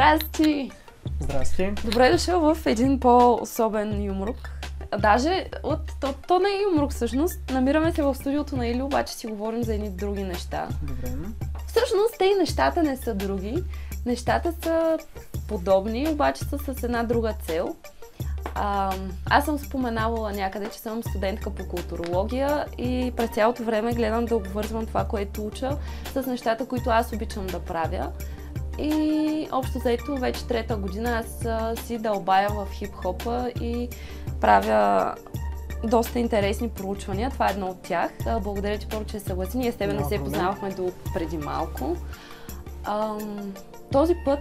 Здрасти! Здрасти! Добре дошъл в един по-особен юмрук. Даже то не е юмрук всъщност. Намираме се в студиото на Или, обаче си говорим за едни други неща. Добре. Всъщност те и нещата не са други. Нещата са подобни, обаче са с една друга цел. Аз съм споменавала някъде, че съм студентка по културология и през цялото време гледам да обвързвам това, което уча, с нещата, които аз обичам да правя. И общо заето вече трета година аз си дълбая в хип-хопа и правя доста интересни проучвания. Това е едно от тях. Благодаря ти първо, че се съгласи. Ние с тебе не се познавахме до преди малко. Този път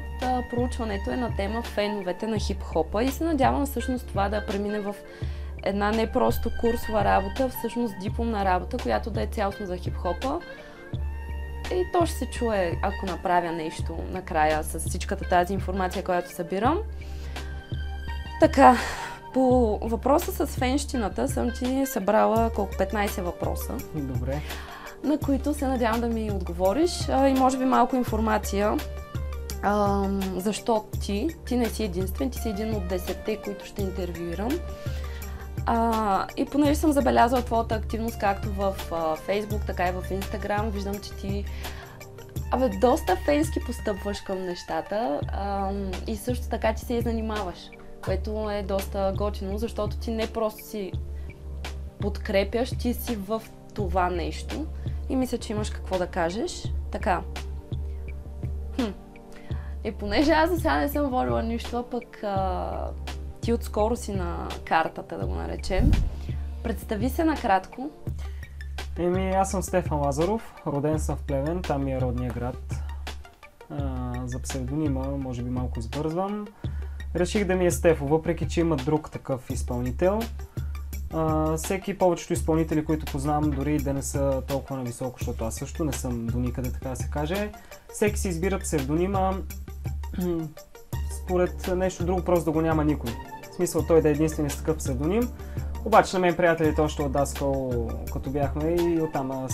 проучването е на тема феновете на хип-хопа и се надявам всъщност това да премине в една не просто курсова работа, всъщност дипломна работа, която да е цялостно за хип-хопа. И то ще се чуе, ако направя нещо накрая с всичката тази информация, която събирам. Така, по въпроса с фенщината съм ти събрала колко 15 въпроса. Добре. На които се надявам да ми отговориш и може би малко информация. Защо ти не си единствен, ти си един от 10-те, които ще интервюирам. И понеже съм забелязала твоята активност както в Facebook, така и в Instagram, виждам, че ти доста фенски постъпваш към нещата и също така ти се и занимаваш, което е доста готино, защото ти не просто си подкрепяш, ти си в това нещо и мисля, че имаш какво да кажеш. Така. И понеже аз за сега не съм водила нищо, пък ти отскоро си на картата, да го наречем. Представи се накратко. Аз съм Стефан Лазаров, роден съм в Плевен, там ми е родния град. За псевдонима, може би малко избързвам. Реших да ми е Стефо, въпреки че има друг такъв изпълнител. Повечето изпълнители, които познавам, дори да не са толкова нависоко, защото аз също не съм до никъде, така да се каже. Всеки си избира псевдонима според нещо друго, просто да го няма никой. В смисъл той да е единствен с такъв псевдоним. Обаче на мен приятелите още от Даскал, като бяхме, и оттам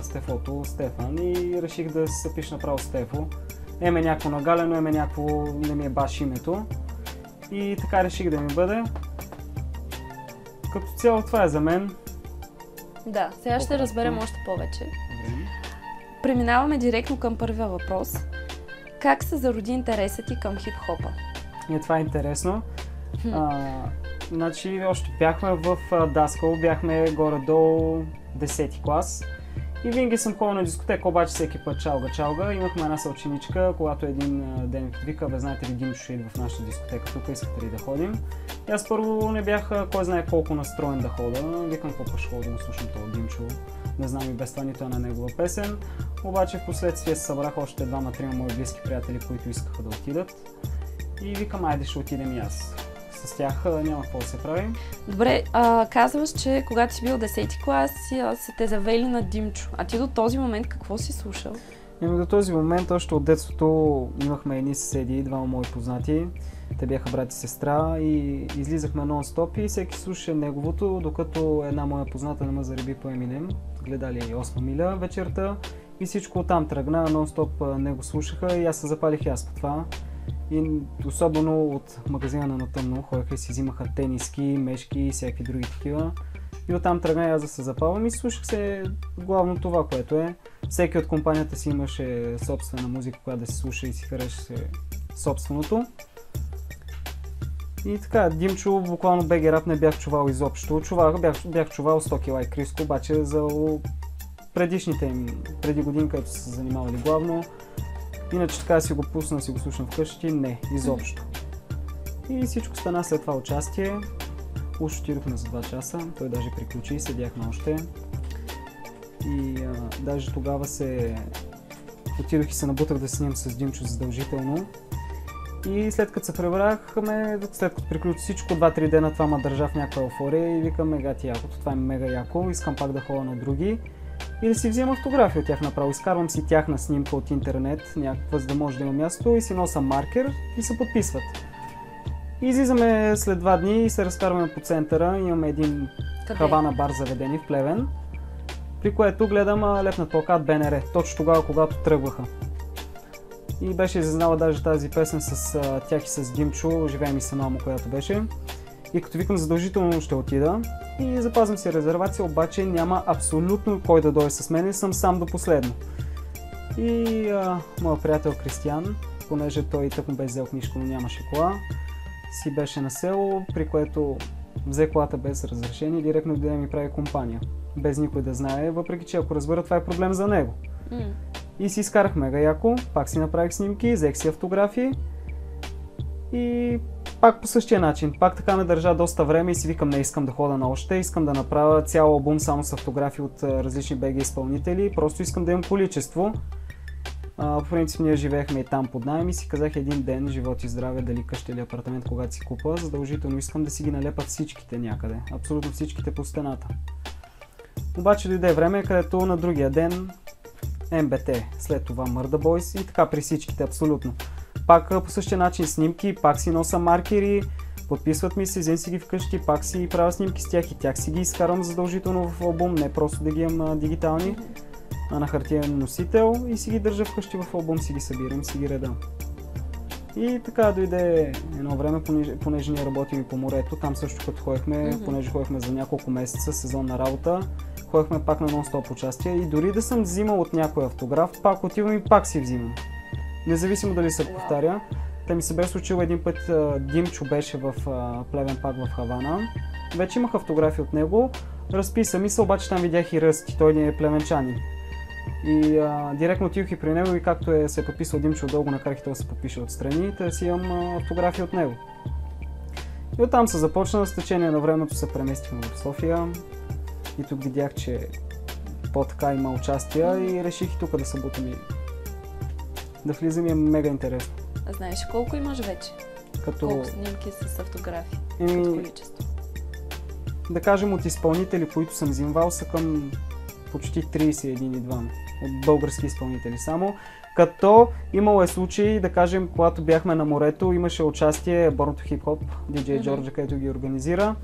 Стефото, Стефан, и реших да се запиша направо Стефо. Еме някакво нагалено, еме някакво не ми е баш името. И така реших да ми бъде. Като цяло това е за мен. Да, сега ще разберем още повече. Преминаваме директно към първия въпрос. Как се зароди интересът ти към хип-хопа? Това е интересно. Значи още бяхме в Даскал, бяхме горе-долу 10-ти клас. И винаги съм ходил на дискотека, обаче всеки път чалга. Имахме една съученичка, когато един ден вика, знаете ли, Димчо ще идва в нашата дискотека, тук искате ли да ходим? И аз първо не бях кой знае колко настроен да хода. Викам, какво ще хода да слушам това Димчо. Не знам и без това нито една негова песен. Обаче в последствие се събрах още двама-трима мои близки приятели, които искаха да отидат. И викам, айде ще отидем и аз. С тях няма какво да се прави. Добре, казваш, че когато си бил 10-ти клас, са те завели на Димчо. А ти до този момент какво си слушал? До този момент, още от детството, имахме едни съседи, двама мои познати. Те бяха брат и сестра и излизахме нон-стоп и всеки слушаше неговото, докато една моя позната не ме зареби по Еминем. Гледали 8 миля вечерта и всичко оттам тръгна, нон-стоп него слушаха и аз се запалих и аз по това. И особено от магазина на тъмно ходеха и си взимаха тениски, мешки и всякакви други такива. И оттам тръгна и аз да се запалвам и слушах се главно това, което е. Всеки от компанията си имаше собствена музика, която да се слуша и си хареше собственото. И така, Димчо буквално БГ рап не бях чувал изобщо. Бях чувал 100 кила и Криско, обаче за преди години, където са се занимавали главно. Иначе така си го пусна, си го слушам вкъщи, не, изобщо. И всичко стана след това участие. Уж отидохме за 2 часа, той даже приключи и седяхме още. И даже тогава отидох и се набутах да снимам с Димчо задължително. И след като се прибрахме, след като приключи всичко, 2-3 дена това ме държа в някаква еуфория и викам мега ти якото, това е мега яко, искам пак да ходя на други. И да си взема автография от тях направо. Изкарвам си тяхна снимка от интернет, някаква, за да може да има място и си носа маркер и се подписват. И излизаме след 2 дни и се разкарваме по центъра. Имаме един хавана бар заведени в Плевен, при което гледам лепнат плакат БНР, точно тогава, когато тръгваха. И беше иззнала даже тази песен с тях и с Димчо, "Живее ми се мамо", която беше. И като викам, задължително ще отида и запазвам си резервация, обаче няма абсолютно кой да дойде с мен, съм сам до последно. И моят приятел Кристиян, понеже той тък му беше взел книжка, но нямаше кола, си беше на село, при което взе колата без разрешение и директно да ми прави компания, без никой да знае, въпреки че ако разбера, това е проблем за него. И си изкарах мега яко, пак си направих снимки, взех си автографии и пак по същия начин. Пак така ме държа доста време и си викам, не искам да хода на още, искам да направя цял албум само с автографии от различни БГ изпълнители, просто искам да имам количество. По принцип ние живеехме и там под наем и си казах един ден, живот и здраве, дали къща или апартамент, когато си купа, задължително искам да си ги налепа всичките някъде, абсолютно всичките по стената. Обаче дойде време, където на другия ден МБТ, след това Murder Boys и така при всичките абсолютно. Пак по същия начин снимки, пак си носа маркери, подписват ми се, взем си ги вкъщи, пак си правя снимки с тях и тях си ги изкарвам задължително в албум, не просто да ги имам дигитални, а на хартиен носител и си ги държа вкъщи в албум, си ги събирам, си ги редам. И така дойде едно време, понеже ние работим и по морето, там също като ходихме, понеже ходихме за няколко месеца, сезонна работа, ходихме пак на нон-стоп участие и дори да съм взимал от някой автограф, пак отивам и пак си взимам. Независимо дали се повтаря. Та ми се бе случило един път, Димчо беше в Плевен, пак в Хавана. Вече имах автографи от него, разписа ми се, обаче там видях и Ръсти, той не е плевенчанин. И директно отидох и при него и както се е подписал Димчо дълго, накарах и той се подпише отстрани, да си имам автографи от него. И оттам се започна, с течение на времето се преместихме в София и тук видях, че по-така има участия и реших и тук да се бутам и да влизам и е мега интересно. А знаеш колко имаш вече? Колко снимки с автографи? Като количество? Да кажем от изпълнители, които съм взимвал, са към почти 31 от български изпълнители само. Като имало е случаи, да кажем, когато бяхме на морето, имаше участие Born to Hip Hop, DJ Джорджа, където ги организира.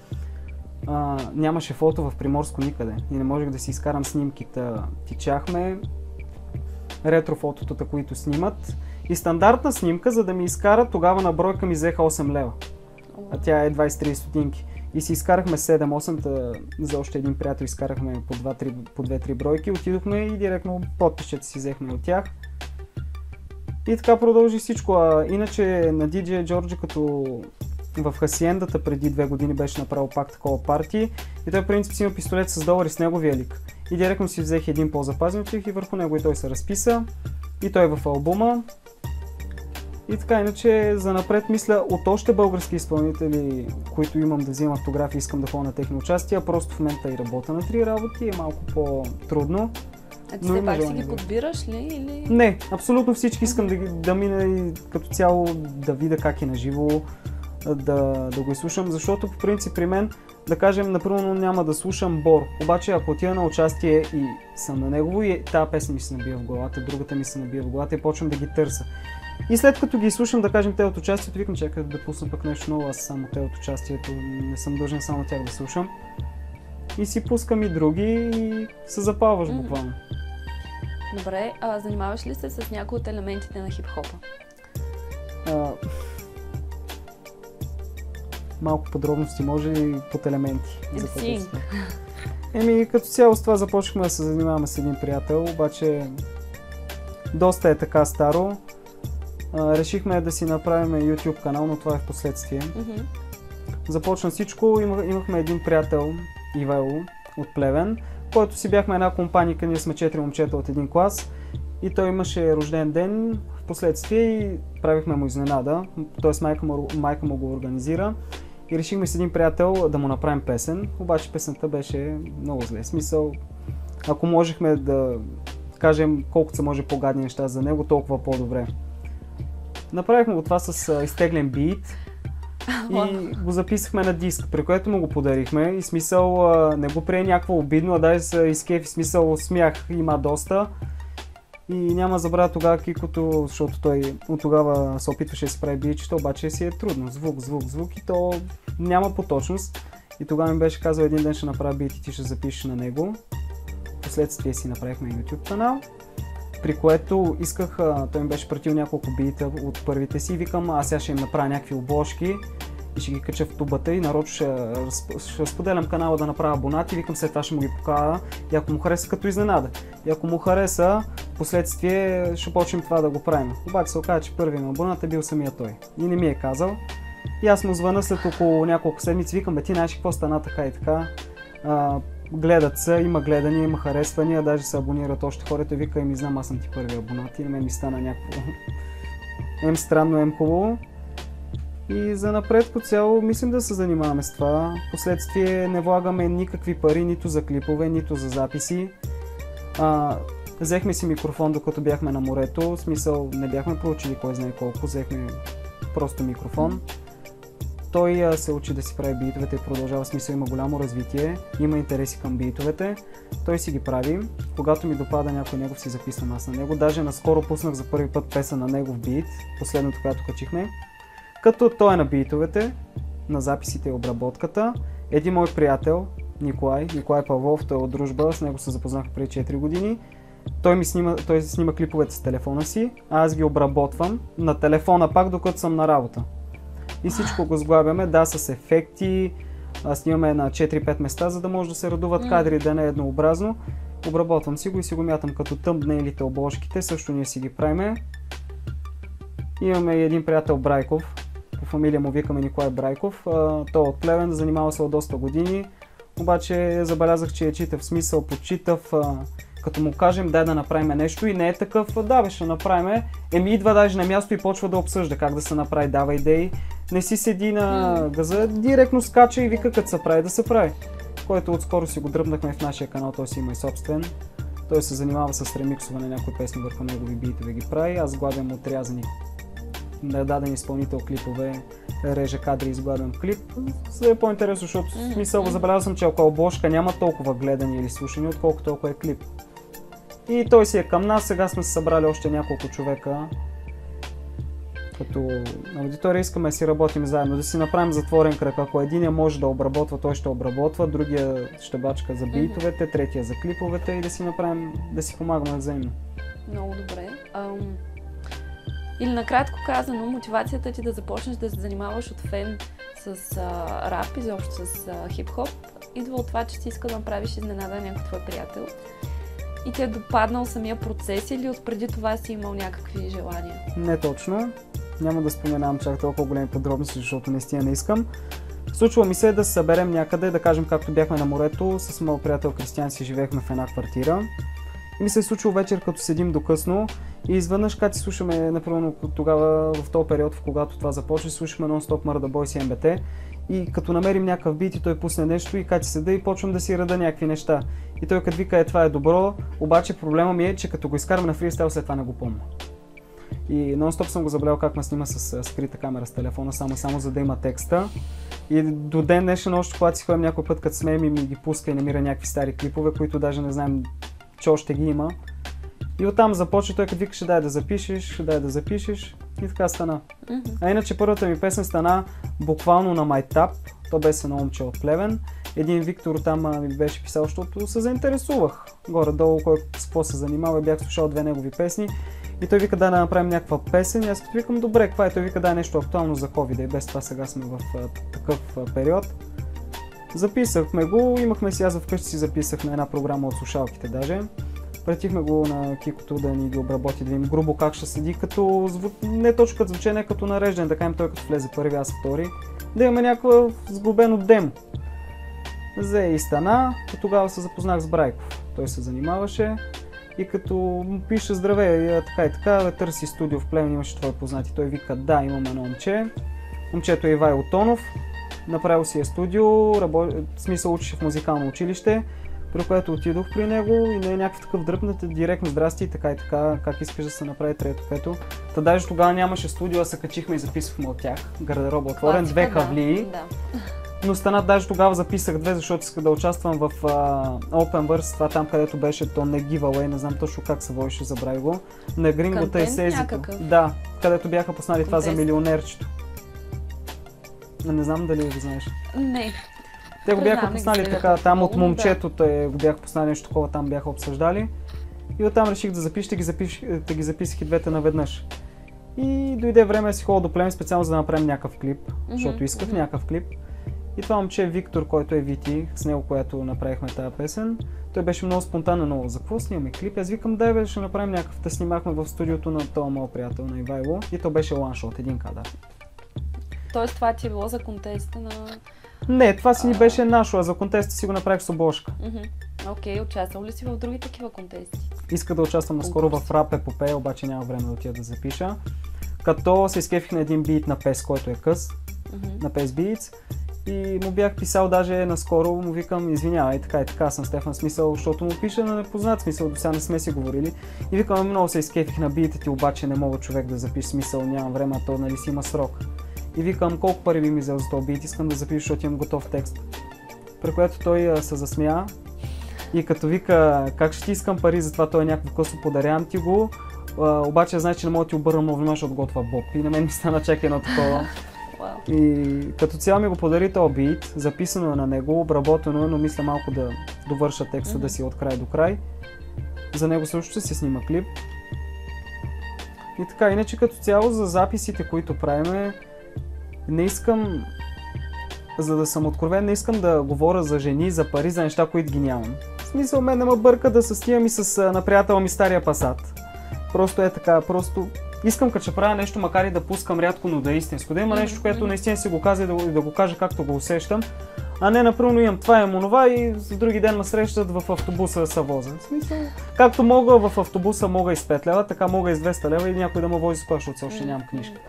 Нямаше фото в Приморско никъде и не можех да си изкарам снимките. Тичахме ретро фототата, които снимат. И стандартна снимка, за да ми изкарат, тогава на бройка ми взеха 8 лева. А тя е 23 стотинки. И си изкарахме 7-8, за още един приятел изкарахме по 2-3 бройки. Отидохме и директно подписчета си взехме от тях. И така продължи всичко. Иначе на DJ Джорджи, като в Хасиендата преди 2 години беше направил пак такова парти. И той в принцип си има пистолет с долари с неговия лик. И директно си взех един по-запазен от тях и върху него и той се разписа. И той е в албума. И така, иначе за напред мисля от още български изпълнители, които имам да взимам автографи, искам да ходя на техни участия. Просто в момента и работя на 3 работи, е малко по-трудно. А ти все пак си ги подбираш ли? Или? Не, абсолютно всички искам да мина и като цяло да видя как е наживо, да го изслушам, защото по принцип при мен, да кажем, например няма да слушам Бор, обаче ако отида на участие и съм на негово и тази песен ми се набива в главата, другата ми се набива в главата и почвам да ги търся. И след като ги слушам, да кажем, те от участието, викам, чакай да пусна пък нещо ново, аз само те от участието, не съм дължен само тях да слушам. И си пускам и други и се запалваш буквално. Добре, занимаваш ли се с някои от елементите на хип-хопа? Малко подробности, може и под елементи. Като цяло с това започнахме да се занимаваме с един приятел, обаче доста е така старо. Решихме да си направим YouTube канал, но това е в последствие. Започна всичко, имахме един приятел, Ивайло, от Плевен, който си бяхме една компания, ние сме 4 момчета от един клас и той имаше рожден ден в последствие и правихме му изненада, т.е. майка му го организира и решихме с един приятел да му направим песен, обаче песента беше много зле. Смисъл, ако можехме да кажем колкото се може по-гадни неща за него, толкова по-добре. Направихме го това с изтеглен бит и го записахме на диск, при което му го подарихме и смисъл не го прие някакво обидно, а даже се изкефи, смисъл смях има доста. И няма забравя тогава Кикото, защото той от тогава се опитваше да си прави битчета, обаче си е трудно, звук и то няма поточност. И тогава ми беше казал един ден ще направя бит и ти ще запишеш на него. Последствие си направихме YouTube канал. При което исках, той ми беше пратил няколко бита от първите си, викам, аз сега ще им направя някакви обложки и ще ги кача в тубата и нарочно ще споделям канала да направя абонати, викам след това ще му ги покажа и ако му хареса като изненада. И ако му хареса, последствие ще почнем това да го правим. Обаче се оказа, че първият абонат е бил самия той и не ми е казал. И аз му звъна след около няколко седмици, викам, ти знаеш какво стана така и така. Гледат се, има гледания, има харесвания, даже се абонират още хората, вика и ми знам, аз съм ти първи абонат и на мен ми стана някакво странно, хубаво. И за напред по цяло мислим да се занимаваме с това. Последствие не влагаме никакви пари, нито за клипове, нито за записи. Взехме си микрофон докато бяхме на морето, в смисъл не бяхме проучили кой знае колко, взехме просто микрофон. Той се учи да си прави битовете и продължава, смисъл има голямо развитие, има интереси към битовете. Той си ги прави. Когато ми допада някой негов, си записвам аз на него. Даже наскоро пуснах за първи път песен на негов бит, последното, която качихме. Като той е на битовете, на записите и обработката. Един мой приятел, Николай Павлов, той е от дружба, с него се запознах преди 4 години. Той снима клиповете с телефона си, а аз ги обработвам на телефона пак, докато съм на работа. И всичко го сглабяме, с ефекти, снимаме на 4-5 места, за да може да се радуват кадри, да не е еднообразно. Обработвам си го и си го мятам като тъмбнейлите, обложките, също ние си ги правиме. Имаме един приятел Брайков, по фамилия му викаме Николай Брайков, той е от Плевен, занимава се от доста години, обаче забелязах, че е читав смисъл, почитав, като му кажем дай да направим нещо и не е такъв, ще направим, идва даже на място и почва да обсъжда как да се направи, дава идеи, не си седи на газа, директно скача и вика като се прави да се прави. Който отскоро си го дръпнахме в нашия канал, той си има и собствен. Той се занимава с ремиксуване на някои песни върху негови битове ги прави, аз гледам отрязани на даден изпълнител клипове, реже кадри и изгладен клип. За да е по-интересно, защото в смисъл забелязал съм, че ако обложка няма толкова гледани или слушани, отколкото ако е клип. И той си е към нас, сега сме се събрали още няколко човека. Като аудитория искаме да си работим заедно, да си направим затворен кръг. Ако единия може да обработва, той ще обработва, другия ще бачка за битовете, третия за клиповете и да си направим, да си помагаме взаимно. Много добре. Или накратко казано, мотивацията ти да започнеш да се занимаваш от фен с рап, изобщо с хип-хоп, идва от това, че си иска да направиш изненада на някой твой приятел и ти е допаднал самия процес или от преди това си имал някакви желания? Не точно. Няма да споменавам чак толкова големи подробности, защото наистина не искам. Случва ми се да се съберем някъде, да кажем както бяхме на морето, с моят приятел Кристиан си живеехме в една квартира. И ми се е случило вечер, като седим до късно и изведнъж, като си слушаме, например, тогава в този период, в когато това започне, слушаме нон-стоп Murder Boys и МБТ. И като намерим някакъв бит и той пусне нещо и като седа и почвам да си рада някакви неща. И той като вика, това е добро, обаче проблема ми е, че като го изкарвам на фристайл, след това не го помня. И нон-стоп съм го забелял как ме снима с скрита камера с телефона, само за да има текста. И до ден днешен, още когато си ходим някой път, като смеем и ми ги пуска и намира някакви стари клипове, които даже не знаем, че още ги има. И оттам започва той, като викаше, дай да запишеш и така стана. А иначе първата ми песен стана буквално на майтап, то беше едно момче от Плевен. Един Виктор там ми беше писал, защото се заинтересувах горе-долу, кой с какво се занимава и бях слушал 2 негови песни. И той вика да направим някаква песен и аз като викам добре, каква е? Той вика да нещо актуално за COVID и без това сега сме в такъв период. Записахме го, имахме си, аз вкъщи си записах на една програма от слушалките даже. Пратихме го на Кикото да ни ги обработи, да видим грубо как ще седи, като не точно като звучение, като нареждане, да кажем той като влезе първи, аз втори, да имаме някаква сглобено демо. Взе и стана, и тогава се запознах с Брайков. Той се занимаваше и като му пише здравей, така и така, търси студио в Плевен, имаше твои познати. Той вика да, имаме едно момче. Момчето е Ивайло Тонов, направил си студио, в смисъл учеше в музикално училище, при което отидох при него и не е някакъв такъв дръпнат, директно здрасти и така, как искаш да се направи трето, пето. Та даже тогава нямаше студио, а се качихме и записвахме от тях, гардероба отворен, 2 хавлии. Да. Но стана, даже тогава записах 2, защото исках да участвам в Openverse, това там където беше то не giveaway, не знам точно как се водеше, забравя го, на Грингота и Сезито. Да, където бяха пуснали това за милионерчето. Не знам дали го знаеш. Не. Те го бяха пуснали така, там от момчето го бяха пуснали нещо такова, там бяха обсъждали. И оттам реших да запиша, да ги записах и двете наведнъж. И дойде време да си ходя до Плевен специално за да направим някакъв клип, защото исках някакъв клип. И това момче Виктор, който е VT, с него, която направихме тази песен, той беше много спонтанно, много за какво снимаме клип? Аз викам, дай бе, ще направим някакъв. Да снимахме в студиото на този моят приятел, на Ивайло, и то беше one-shot, един кадър. Тоест това ти е било за контеста на... Не, това си ни беше нашо, а за контеста си го направих с обложка. Окей, участвал ли си в други такива контести? Исках да участвам наскоро в рап епопея, обаче няма време да отида да запиша. Като се изкефих на един бит на PES, който е къс, на PES Beats. И му бях писал даже наскоро, му викам, извинявай, така и така съм Стефан, смисъл, защото му пиша на непознат смисъл, до сега не сме си говорили. И викам, много се изкефих на биите ти, обаче не мога човек да запише смисъл, нямам време, а то нали си има срок. И викам, колко пари би ми взел за този бит, искам да запиша, защото имам готов текст. При което той се засмя и като вика, как ще ти искам пари, затова той е някакво късо, подарявам ти го, обаче знаеш, че не мога да ти обърна много внимание, защото готва боб. И на мен ми стана чак едно такова. И като цяло ми го подари този бит, записано е на него, обработено, но мисля малко да довърша текста да си от край до край. За него също ще се снима клип. И така, иначе като цяло за записите, които правиме, не искам, за да съм откровен, не искам да говоря за жени, за пари, за неща, които ги нямам. В смисъл, мен не ме бърка да се снимам и с на приятела ми стария Пасат. Просто е така, просто искам като ще правя нещо, макар и да пускам рядко, но да е истинско. Да има нещо, което наистина си го каза и да го кажа както го усещам. А не напълно имам това, имам онова и за други ден ме срещат в автобуса да се воза. В смисъл, както мога в автобуса мога и с 5 лева, така мога и с 200 лева и някой да ме вози с кола, защото още нямам книжка.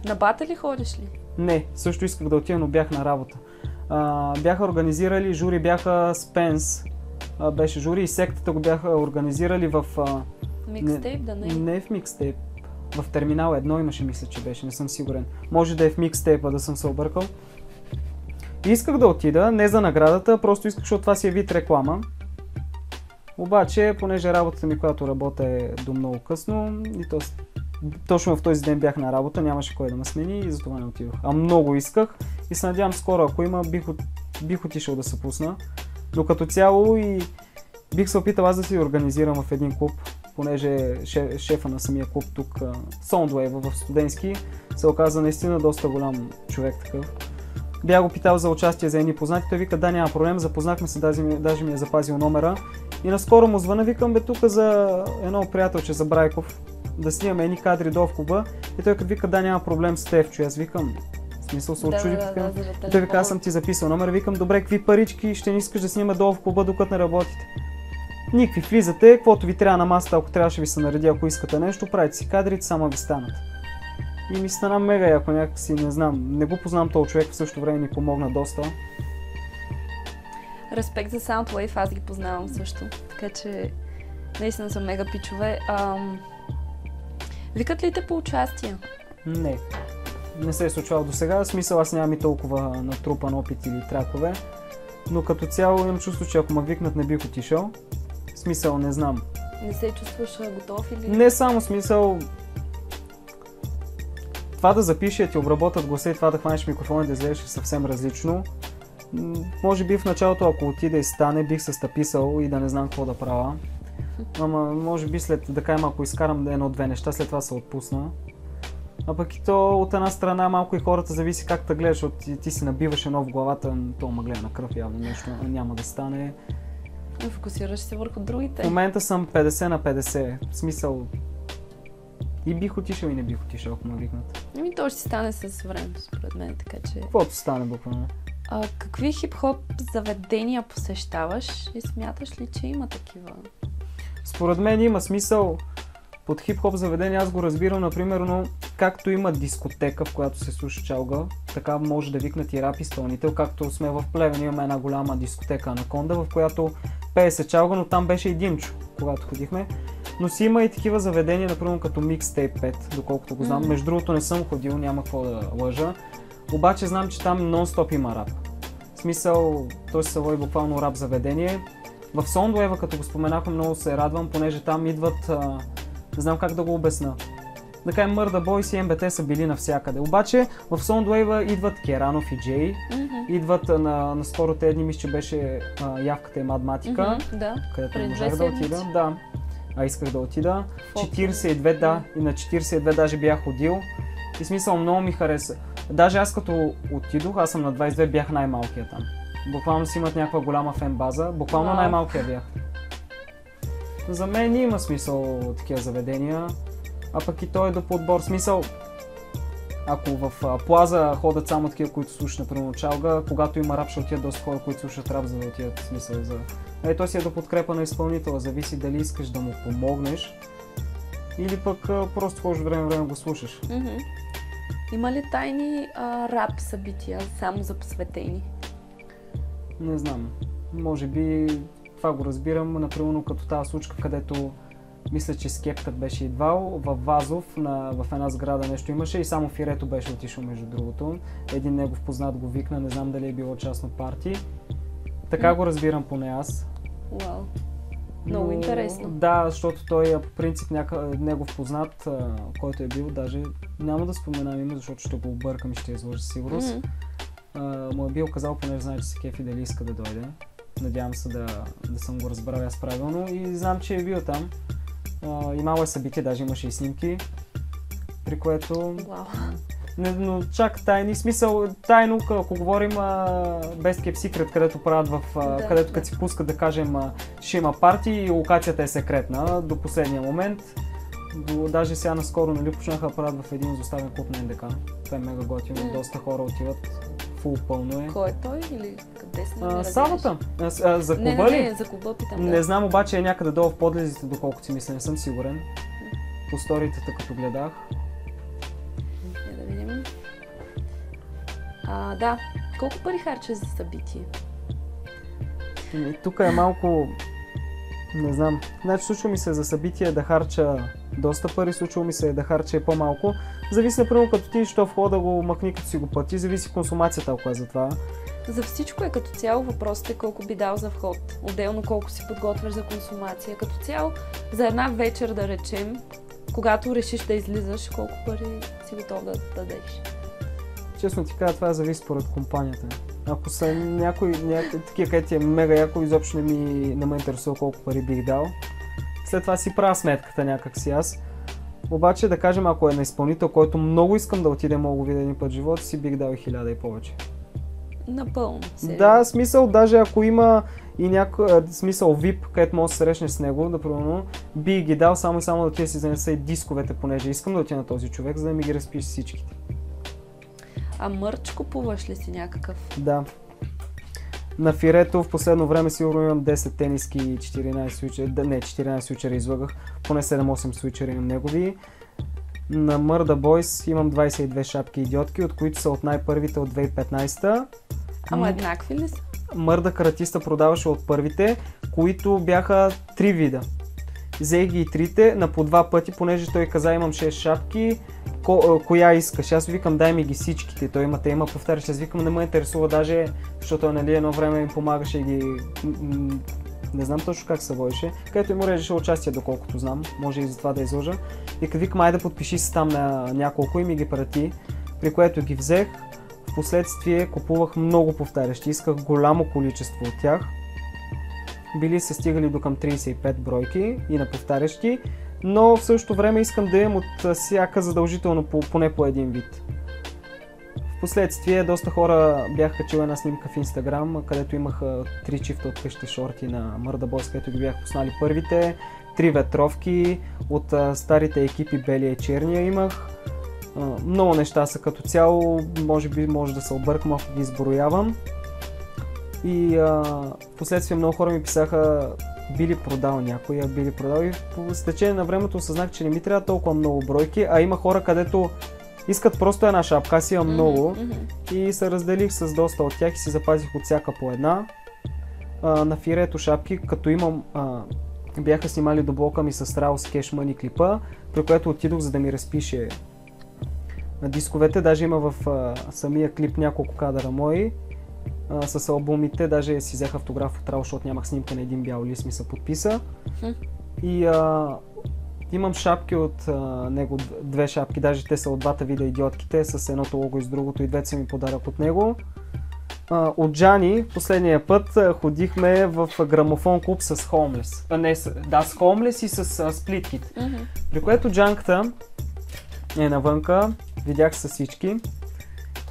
На бата ли ходиш ли? Не, също исках да отида, но бях на работа. Бяха организирали, жури бяха Спенс, беше жури и сектата го бяха организирали в... Микстейп, да не е? Не е в микстейп. В терминал 1 имаше, мисля, че беше, не съм сигурен. Може да е в микстейпа, да съм се объркал. И исках да отида, не за наградата, просто исках, защото това си е вид реклама. Обаче, понеже работата ми, която работя е до много късно, и точно в този ден бях на работа, нямаше кой да ме смени и затова не отидох. А много исках и се надявам скоро, ако има, бих отишъл да се пусна. Но като цяло и бих се опитал аз да си организирам в един клуб, понеже шефа на самия клуб тук, Soundwave в Студентски, се оказа наистина доста голям човек такъв. Бях го питал за участие за едни познати, той вика, да, няма проблем, запознахме се, даже ми е запазил номера. И наскоро му звъна, викам, бе, тук за едно приятелче, за Брайков, да снимаме едни кадри долу в клуба. И той като вика, да, няма проблем с Тевчо. Аз викам, в смисъл се отчудих. И той вика, аз съм ти записал номер, викам, добре, какви парички ще не искаш да снимаме долу в клуба, докато не работите? Никакви, влизате, каквото ви трябва на масата, ако трябваше ви се нареди, ако искате нещо, правите си кадрите, само ви станат. И ми стана мега яко, някакси, не знам, не го познам този човек, в същото време ми помогна доста. Респект за Soundwave, аз ги познавам също, така че наистина са мега пичове. Викат ли те по участие? Не се е случвало до сега, в смисъл аз нямам и толкова натрупан опит или тракове, но като цяло имам чувство, че ако ме викнат не бих отишъл. В смисъл, не знам. Не се чувстваш готов или? Не само смисъл. Това да запише, ти обработят гласа и това да хванеш микрофона и да излезеш съвсем различно. Може би в началото, ако отида и стане, бих се стъписал и да не знам какво да правя. Ама може би след, да кажем, ако изкарам едно-две неща, след това се отпусна. А пък и то от една страна малко и хората зависи как те гледаш, от ти си набиваш едно в главата, то ма гледа на кръв, явно нещо няма да стане. Фокусираш се върху другите. В момента съм 50 на 50, в смисъл и бих отишъл и не бих отишъл, ако ме викнат. То ще стане с времето, според мен, така че... Каквото стане буквално. Какви хип-хоп заведения посещаваш и смяташ ли, че има такива? Според мен има смисъл. Под хип-хоп заведение аз го разбирам, например, както има дискотека, в която се слуша чалга, така може да викнат и рап изпълнител, както сме в Плевен, имаме една голяма дискотека Анаконда, в която пее се чалга, но там беше и Димчо, когато ходихме. Но си има и такива заведения, например като Mixtape 5, доколкото го знам. Между другото не съм ходил, няма какво да лъжа. Обаче знам, че там нон-стоп има рап. В смисъл, той се води буквално рап заведение. В Soundwave, като го споменахме, много се радвам, понеже там идват, не знам как да го обясна. да кажем Murder Boys и МБТ са били навсякъде. Обаче в Soundwave идват Керанов и Джей, идват наскоро те дни, мисля, че беше явката и Мадматика, където не можах да отида. Да, исках да отида. 42, да, и на 42 даже бях ходил. И смисъл много ми хареса. Даже аз като отидох, аз съм на 22, бях най-малкият там. Буквално си имат някаква голяма фен база, буквално най-малкият бях. За мен има смисъл такива заведения, а пък и той е до подбор. Смисъл, ако в Плаза ходят само такива, които слушат, например, Чалга, когато има рап, ще отидат доста хора, които слушат рап, за да отидат смисъл за... той си е до подкрепа на изпълнителя, зависи дали искаш да му помогнеш или пък просто ходиш време го слушаш. Има ли тайни рап събития, само за посветени? Не знам. Може би това го разбирам, например, като тази случка, където мисля, че Скептът беше идвал във Вазов, в една сграда нещо имаше и само Фирето беше отишъл между другото. Един негов познат го викна, не знам дали е било частно парти. Така го разбирам поне аз. Вау. Много интересно. Да, защото той по принцип негов познат, който е бил, даже няма да споменам име, защото ще го объркам и ще излъжа сигурност. Му е бил казал, понеже знае, че се кефи дали иска да дойде. Надявам се да съм го разбрал аз правилно и знам, че е бил там. Имало е събитие, даже имаше и снимки, при което... Но чак тайни, смисъл тайно, ако говорим Best Kept Secret, където правят където като си пускат да кажем, ще има парти и локацията е секретна до последния момент. Даже сега наскоро почнаха да правят в един изоставен клуб на НДК. Това е мега готино, доста хора отиват, фул пълно е. Кой е той или къде се Савата. За клуба ли? Не, за клуба питам. Не знам, обаче е някъде долу в подлезите, доколкото си мисля, не съм сигурен. По сторитата като гледах. Да видим. Да, колко пари харча за събитие? Тук е малко... Не знам. Значи случва ми се за събитие да харча доста пари, случва ми се да харча и по-малко. Зависи, например, като ти що в хода го махни, като си го плати, зависи консумацията, ако е за това. За всичко е като цяло, въпросът е колко би дал за вход. Отделно колко си подготвяш за консумация. Като цяло, за една вечер да речем, когато решиш да излизаш, колко пари си готов да дадеш? Честно ти кажа, това зависи според компанията. Ако са някой такива, където е мега яко, изобщо не ме интересува колко пари бих дал. След това си правя сметката някак си аз. Обаче да кажем, ако е на изпълнител, който много искам да отиде, мога го видя един път в живота си, бих дал и 1000 и повече. Напълно. Да, смисъл, даже ако има и някой смисъл VIP, където може да се срещне с него, например, би ги дал само и само да отида си занеса и дисковете, понеже искам да отида на този човек, за да ми ги разпише всичките. А мърч купуваш ли си някакъв? Да. На Фирето в последно време сигурно имам 10 тениски и 14 свичери, не 14 свичери излагах, поне 7-8 свичери имам негови. На Murder Boys имам 22 шапки идиотки, от които са от най-първите от 2015-та. Ама еднакви ли са? Murder Каратиста продаваше от първите, които бяха 3 вида. Взех ги и трите на по 2 пъти, понеже той каза имам 6 шапки, коя искаш? Аз викам дай ми ги всичките, той има повтаряш, аз викам не ме интересува даже, защото едно време ми помагаше и ги... Не знам точно как се водеше, където му режеше участие, доколкото знам, може и за това да изложа. И като викам, айде подпиши се там на няколко и ми ги прати, при което ги взех. Впоследствие купувах много повтарящи, исках голямо количество от тях. Били се стигали до към 35 бройки и на повтарящи, но в същото време искам да имам от всяка задължително поне по един вид. Впоследствие доста хора бяха качили една снимка в Instagram, където имаха 3 чифта от къщите шорти на Murder Boys, където ги бях пуснали първите, 3 ветровки, от старите екипи белия и черния имах. Много неща са като цяло, може да се объркам, ако ги изброявам. И впоследствие много хора ми писаха били продал някой, били продал и с течение на времето осъзнах, че не ми трябва толкова много бройки, а има хора, където искат просто една шапка, аз имам много и се разделих с доста от тях и си запазих от всяка по една. На Фирето шапки, като имам, бяха снимали до блока ми с Strauss Cash Money клипа, при което отидох за да ми разпише на дисковете, даже има в самия клип няколко кадъра мои. С албумите, даже си взех автограф от Рал, защото нямах снимка на един бял лист, ми се подписа. И Имам шапки от него, две шапки, даже те са от двата вида идиотките, с едното лого и с другото, и двете са ми подарък от него. От Джани последния път ходихме в грамофон клуб с Homeless. С Homeless и с сплитките. При което Джанката е навънка, видях с всички.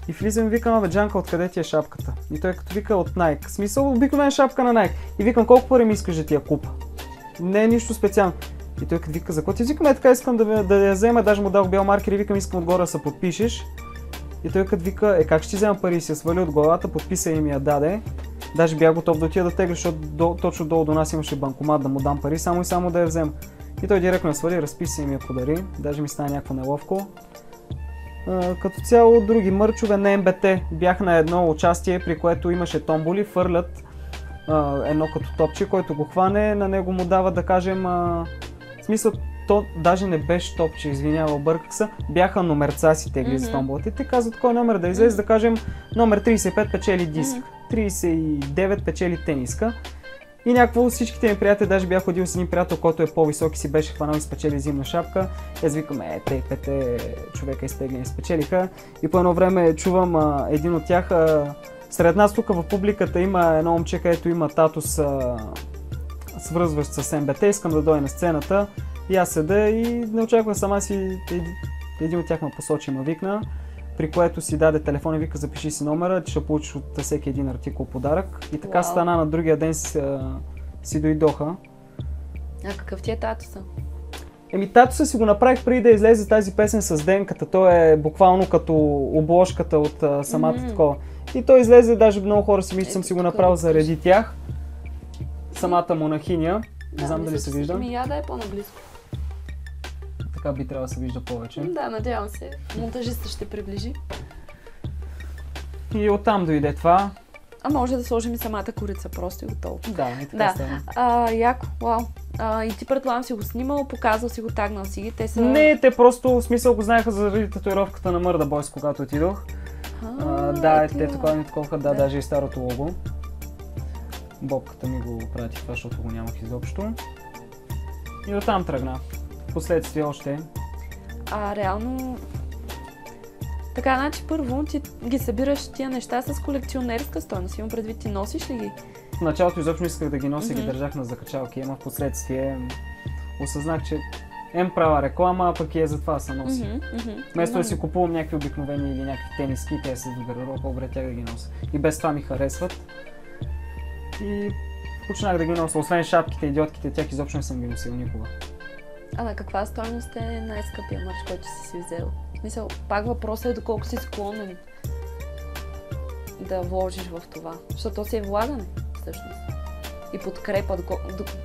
И влизам и викам, Джанка, откъде ти е шапката? И той като вика от Nike. В смисъл, обикновена шапка на Nike. И викам, колко пари ми искаш да ти я купа? Не е нищо специално. И той като вика, за какво ти викам, така искам да я взема, даже му дал бял маркер и викам, искам отгоре да се подпишеш. И той като вика, как ще ти взема пари? И се свали от главата, подписа и ми я даде. Даже бях готов да отида да тегля, защото точно долу до нас имаше банкомат да му дам пари, само и само да я взема. И той директно я свали, разписа и ми я подари. Даже ми стана някакво неловко. Като цяло други мърчове на МБТ. Бях на едно участие, при което имаше томболи, фърлят едно като топче, който го хване, на него му дава, да кажем, в смисъл, то даже не беше топче, извинява, обърках се, бяха номерца си тегли за томболите. Те казват кой номер да излезе, да кажем, номер 35 печели диск, 39 печели тениска. И някакво всичките ми приятели, даже бях ходил с един приятел, който е по-висок и си беше хванал и спечели зимна шапка. И аз викам, те пете човека изтеглени спечелиха. И по едно време чувам един от тях, сред нас тук в публиката има едно момче, където има татус свързващ с МБТ, искам да дойде на сцената. И аз седа и не очаквам сама си, един от тях ме посочи, ме викна, при което си даде телефон и вика, запиши си номера, че ще получиш от всеки един артикул подарък. И така стана, на другия ден си дойдоха. А какъв ти е татуса? Татуса си го направих преди да излезе тази песен с Денката. Той е буквално като обложката от самата такова. И той излезе, даже много хора си мислят, съм си го направил заради тях. Самата монахиня. Не знам дали се вижда. Я да е по-наблизко. Така би трябвало да се вижда повече. Да, надявам се. Монтажиста ще приближи. И оттам дойде това. А може да сложим и самата курица, просто и готово. Да, и така става. Яко, вау. И ти предполагам си го снимал, показал си го, тагнал си ги. Те са... Не, те просто в смисъл го знаеха заради татуировката на Murder Boys, когато отидох. Те такова, даже и старото лого. Бобката ми го прати това, защото го нямах изобщо. И оттам тръгна. Последствие още. Реално... Така, значи първо ти ги събираш тия неща с колекционерска стойност. Имам предвид, ти носиш ли ги? В началото изобщо исках да ги нося, ги държах на закачалки, ама в последствие осъзнах, че правя реклама, а пък и за това се носи. Вместо да си купувам някакви обикновени или някакви тениски, те са в гардероба, по-добре тях да ги нося. И без това ми харесват. И почнах да ги нося. Освен шапките, идиотките, тях изобщо не съм ги носил никога. На каква стойност е най-скъпия мърч, който си взел? В смисъл, пак въпросът е доколко си склонен да вложиш в това. Защото то си е влагане, всъщност. И подкрепа,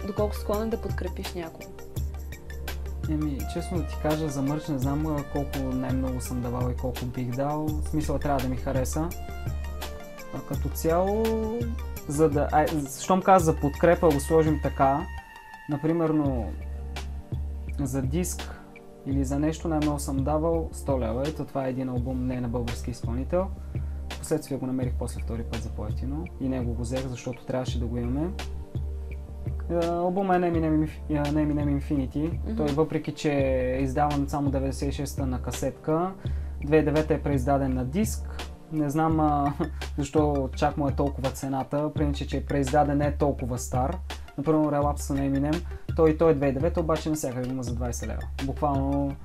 доколко си склонен да подкрепиш някого. Честно да ти кажа, за мърч не знам колко най-много съм давал и колко бих дал. В смисъл трябва да ми хареса. Като цяло, щом каза за подкрепа, го сложим така. Например, за диск или за нещо най-много съм давал 100 лева. Ето това е един албум, не на български изпълнител. Впоследствие го намерих после втори път за по-евтино и него го взех, защото трябваше да го имаме. Албумът е на Eminem Infinity. Той въпреки, че е издаван само 96-та на касетка, 2009 е преиздаден на диск. Не знам защо чак му е толкова цената, преди че е преиздаден не е толкова стар. Например, Relapse на Eminem, той е 2009, обаче навсякъде има за 20 лева. Буквално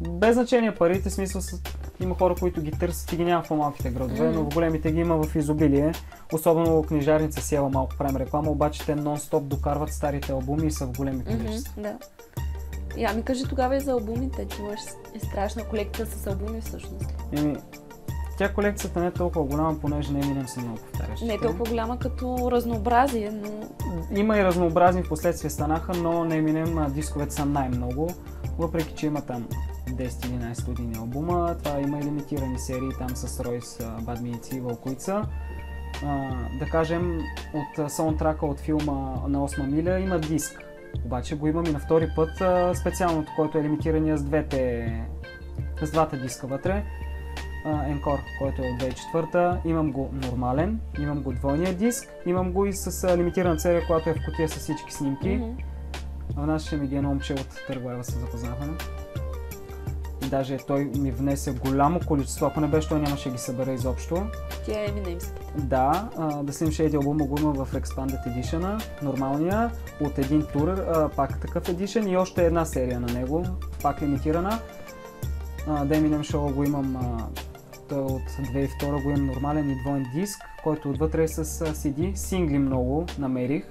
без значение парите, смисъл има хора, които ги търсят и ги няма в по-малките градове, но в големите ги има в изобилие. Особено книжарница Сиела, малко правим реклама, обаче те нон-стоп докарват старите албуми и са в големи количества. Да. Ми кажи тогава и за албумите, че имаш страшна колекция с албуми всъщност. Тя колекцията не е толкова голяма, понеже на Eminem са много повтарящи. Не е толкова голяма като разнообразие, но... Има и разнообразни в последствие станаха, но на Eminem дисковете са най-много. Въпреки, че има там 10-11 студийни албума, това има и лимитирани серии там с Ройс, Bad Minutes и Вълкуица. Да кажем, от саундтрака от филма на 8 миля има диск. Обаче го имам и на втори път специалното, който е лимитирания с двата диска вътре. Encore, който е от 2004, имам го нормален, имам го двойния диск, имам го и с лимитирана серия, която е в кутия с всички снимки. В нашия ми едно момче от Търговева се запознахме. И даже той ми внесе голямо количество, ако не беше, той нямаше ги събере изобщо. Тя е немската. Да, The Slim Shady албума го има в Expanded Edition, нормалния, от един тур, пак такъв Edition и още една серия на него, пак лимитирана. The Eminem Show го имам, той от 2002 го имам нормален и двоен диск, който отвътре е с CD, сингли много намерих.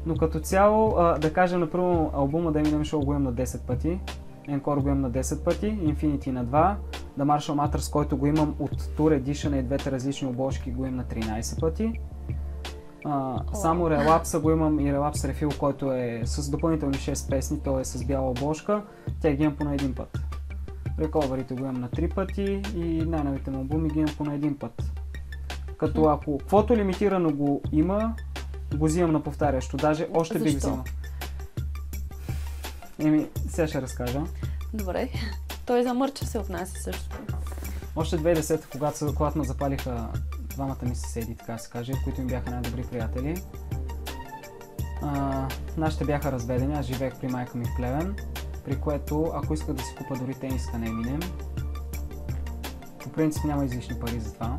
Но като цяло, да кажем, например, албума The Eminem Show го имам на 10 пъти, Encore го имам на 10 пъти, Infinity на 2, The Marshall Mathers, който го имам от Tour Edition и двете различни обложки го имам на 13 пъти. Само Relapse го имам и Relapse Refill, който е с допълнителни 6 песни, той е с бяла обложка, тя ги имам по на един път. Recovery-те го имам на 3 пъти и най-новите му албуми ги имам по на един път. Като ако каквото лимитирано го има, го взимам на повтарящо, даже още бих взимал. Сега ще разкажа. Добре. Той за мърча се отнася също. Още 2010, когато ме запалиха двамата ми съседи, така се каже, които ми бяха най-добри приятели. Нашите бяха разведени, аз живеех при майка ми в Плевен, при което, ако исках да си купа дори тениска на Eminem, по принцип няма излишни пари за това.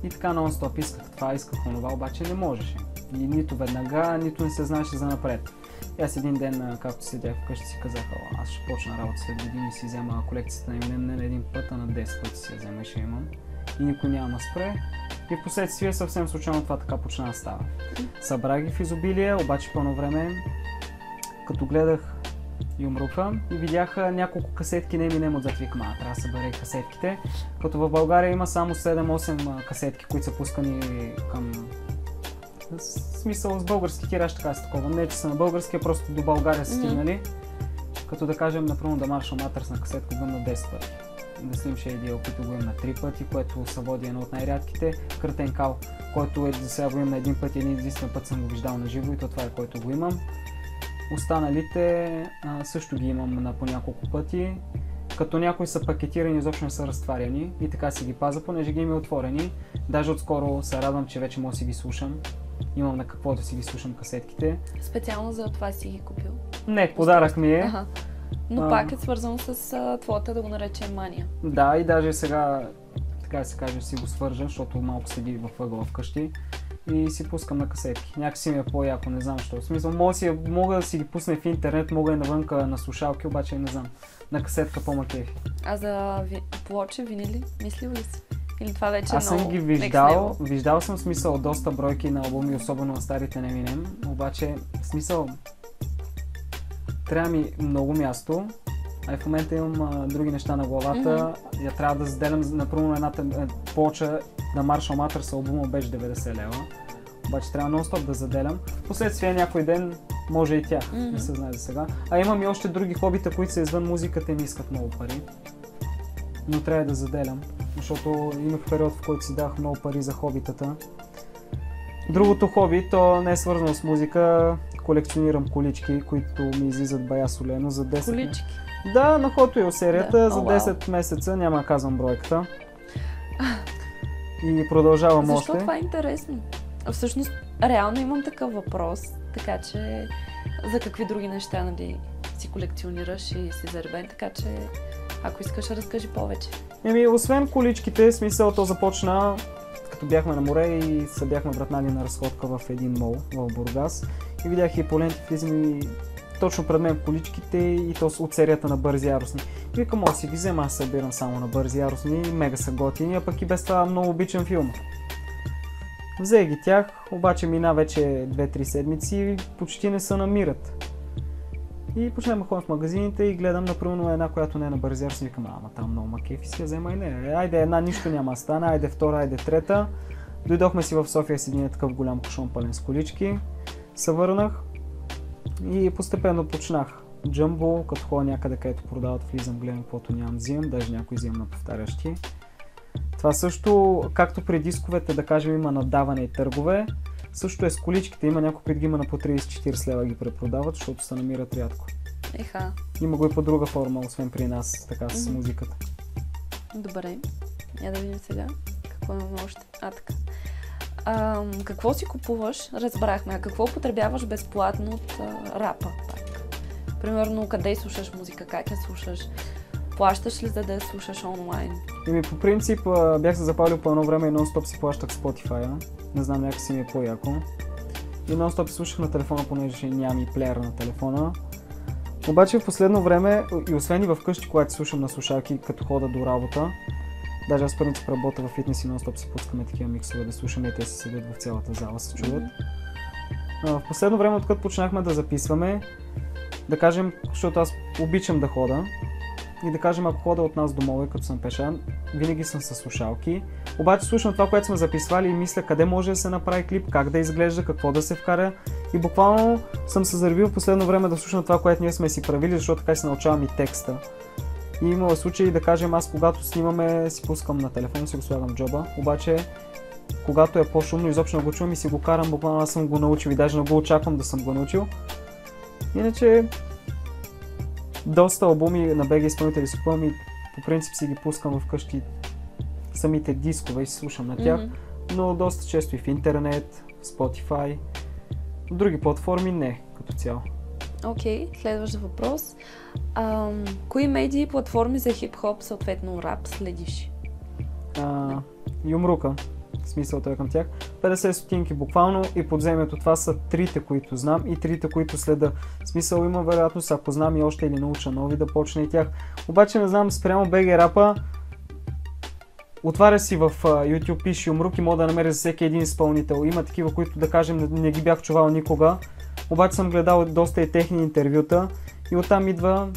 И така нон-стоп исках това, исках онова, обаче не можеше. И нито веднага, нито не се знаеше за напред. И аз един ден, както седях вкъщи, си казах, аз ще почна работа след години и си взема колекцията на Eminem не на един път, а на 10 пъти си я взема и ще имам. И никой няма спре. И в последствие съвсем случайно това така почна да става. Събрах ги в изобилие, обаче пълно време, като гледах Юмрука и видях няколко касетки на Eminem отзад, викам, трябва да събера касетките. Като в България има само 7-8 касетки, които са пускани към... В смисъл с български тираж, така са такова. Не, че са на български, просто до България са стигнали. Като да кажем, например, The Marshall Mathers на касетка го имам на 10 пъти. The Slim Shady, който го имам на 3 пъти, което са води едно от най-рядките. Curtain Call, който за сега го имам на един път и единствен път съм го виждал на живо и това е който го имам. Останалите също ги имам на по няколко пъти. Като някои са пакетирани, изобщо не са разтваряни и така си ги пазя, понеже ги има отворени. Даже отскоро се радвам, че вече мога да си ги слушам. Имам на какво да си ги слушам касетките. Специално за това си ги купил? Не, подарък ми е. Но пак е свързано с твоята, да го наречем, мания. Да, и даже сега, така да се каже, си го свържа, защото малко седи във ъгъла вкъщи и си пускам на касетки. Някакси ми е по-яко, не знам защо. В смисъл, мога да си ги пусна в интернет, мога и навънка на слушалки, обаче не знам. На касетка по-макефи. А за плочи, винили, мислил ли си? Или това вече аз съм ги виждал съм смисъл доста бройки на албуми, особено на старите на Eminem, обаче смисъл трябва ми много място, а и в момента имам други неща на главата, я трябва да заделям, например, едната плоча на Marshall Mathers албума беше 90 лева, обаче трябва нон-стоп да заделям. Впоследствие някой ден може и тях, не се знае за сега. А имам и още други хобита, които са извън музиката и не искат много пари, но трябва да заделям. Защото имах период, в който си дах много пари за хобитата. Другото хоби, то не е свързано с музика, колекционирам колички, които ми излизат бая солено за 10 колички? Да, на Hot Wheels серията, за 10 месеца, няма да казвам бройката. И продължавам Защо още. Защо това е интересно? Всъщност, реално имам такъв въпрос, така че за какви други неща, нали, си колекционираш и си заребен, така че ако искаш, разкажи повече. Освен количките, смисълто започна като бяхме на море и се бяхме вратнали на разходка в един мол в Бургас и видях и по ленти и точно пред мен количките и то от серията на Бързи яростни. И викам, може си ги взема, аз събирам само на Бързи яростни, мега са готини, а пък и без това много обичам филма. Взех ги тях, обаче мина вече 2-3 седмици и почти не се намират. И почнем да ходим в магазините и гледам, например, една, която не е на Бързи яростни, викам, ама там много макефи си я взема и не. Айде една, нищо няма стана, айде втора, айде трета. Дойдохме си в София с един такъв голям кушон пълен с колички. Се върнах и постепенно почнах. Джамбо, като ходя някъде, където продават, влизам, гледам каквото нямам, взимам, даже някой взимам на повтарящи. Това също, както при дисковете, да кажем, има надаване и търгове, също е с количките, има някои, които ги има на по 30-40 лева ги препродават, защото се намират рядко. Еха. Има го и по друга форма, освен при нас, така с музиката. Добре, я да видим сега какво имаме още. Така. Какво си купуваш, разбрахме, а какво потребяваш безплатно от рапа? Пак? Примерно, къде слушаш музика, как я слушаш, плащаш ли за да я слушаш онлайн? По принцип бях се запалил по едно време и нон-стоп си плащах Spotify. Не знам, някакси ми е по-яко. И нон-стоп слушах на телефона, понеже нямам и плеер на телефона. Обаче в последно време, и освен и вкъщи, когато слушам на слушалки, като хода до работа, даже аз принцип работя в фитнес и нон-стоп си пускаме такива миксове да слушаме и те си седят в цялата зала, се чуват. В последно време, откъдето почнахме да записваме, да кажем, защото аз обичам да хода, и да кажем, ако хода от нас до мола, като съм пеша, винаги съм със слушалки. Обаче слушам това, което сме записвали и мисля къде може да се направи клип, как да изглежда, какво да се вкара. И буквално съм се заревил в последно време да слушам това, което ние сме си правили, защото така си научавам и текста. И имало случаи да кажем, аз когато снимаме си пускам на телефон, си го слагам в джоба, обаче когато е по-шумно, изобщо не го чувам и си го карам, буквално аз съм го научил и даже не го очаквам да съм го научил. Иначе доста албуми на БГ изпълнители си купувам и по принцип си ги пускам вкъщи самите дискове и си слушам на тях, но доста често и в интернет, в Spotify, в други платформи не, като цяло. Окей, следващ въпрос. Кои медии и платформи за хип-хоп, съответно рап, следиш? Юмрука, в смисъл той към тях. 50 стотинки буквално и Подземието. Това са трите, които знам и трите, които следа. В смисъл има вероятност, ако знам и още или науча нови, да почне и тях. Обаче не знам, спрямо БГ рапа, отваря си в YouTube, пише Юмрук и мога да намеря за всеки един изпълнител. Има такива, които да кажем не ги бях чувал никога, обаче съм гледал доста и техни интервюта и оттам идва,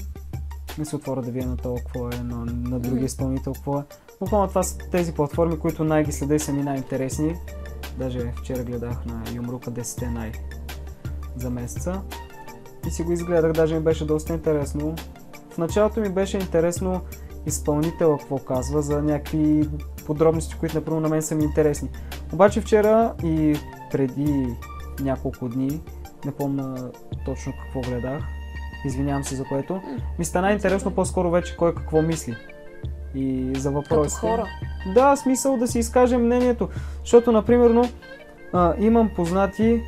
не се отворя да вие на това какво е, на другия изпълнител какво е. Буквално това са тези платформи, които най-ги следа и са ми най-интересни. Даже вчера гледах на Юмрука 10 най за месеца и си го изгледах, даже ми беше доста интересно. В началото ми беше интересно изпълнителът какво казва за някакви подробности, които например на мен са ми интересни. Обаче вчера и преди няколко дни, не помня точно какво гледах, извинявам се за което, ми стана интересно по-скоро вече кой какво мисли. И за въпросите. Като хора? Да, смисъл да си изкажем мнението. Защото, например, имам познати,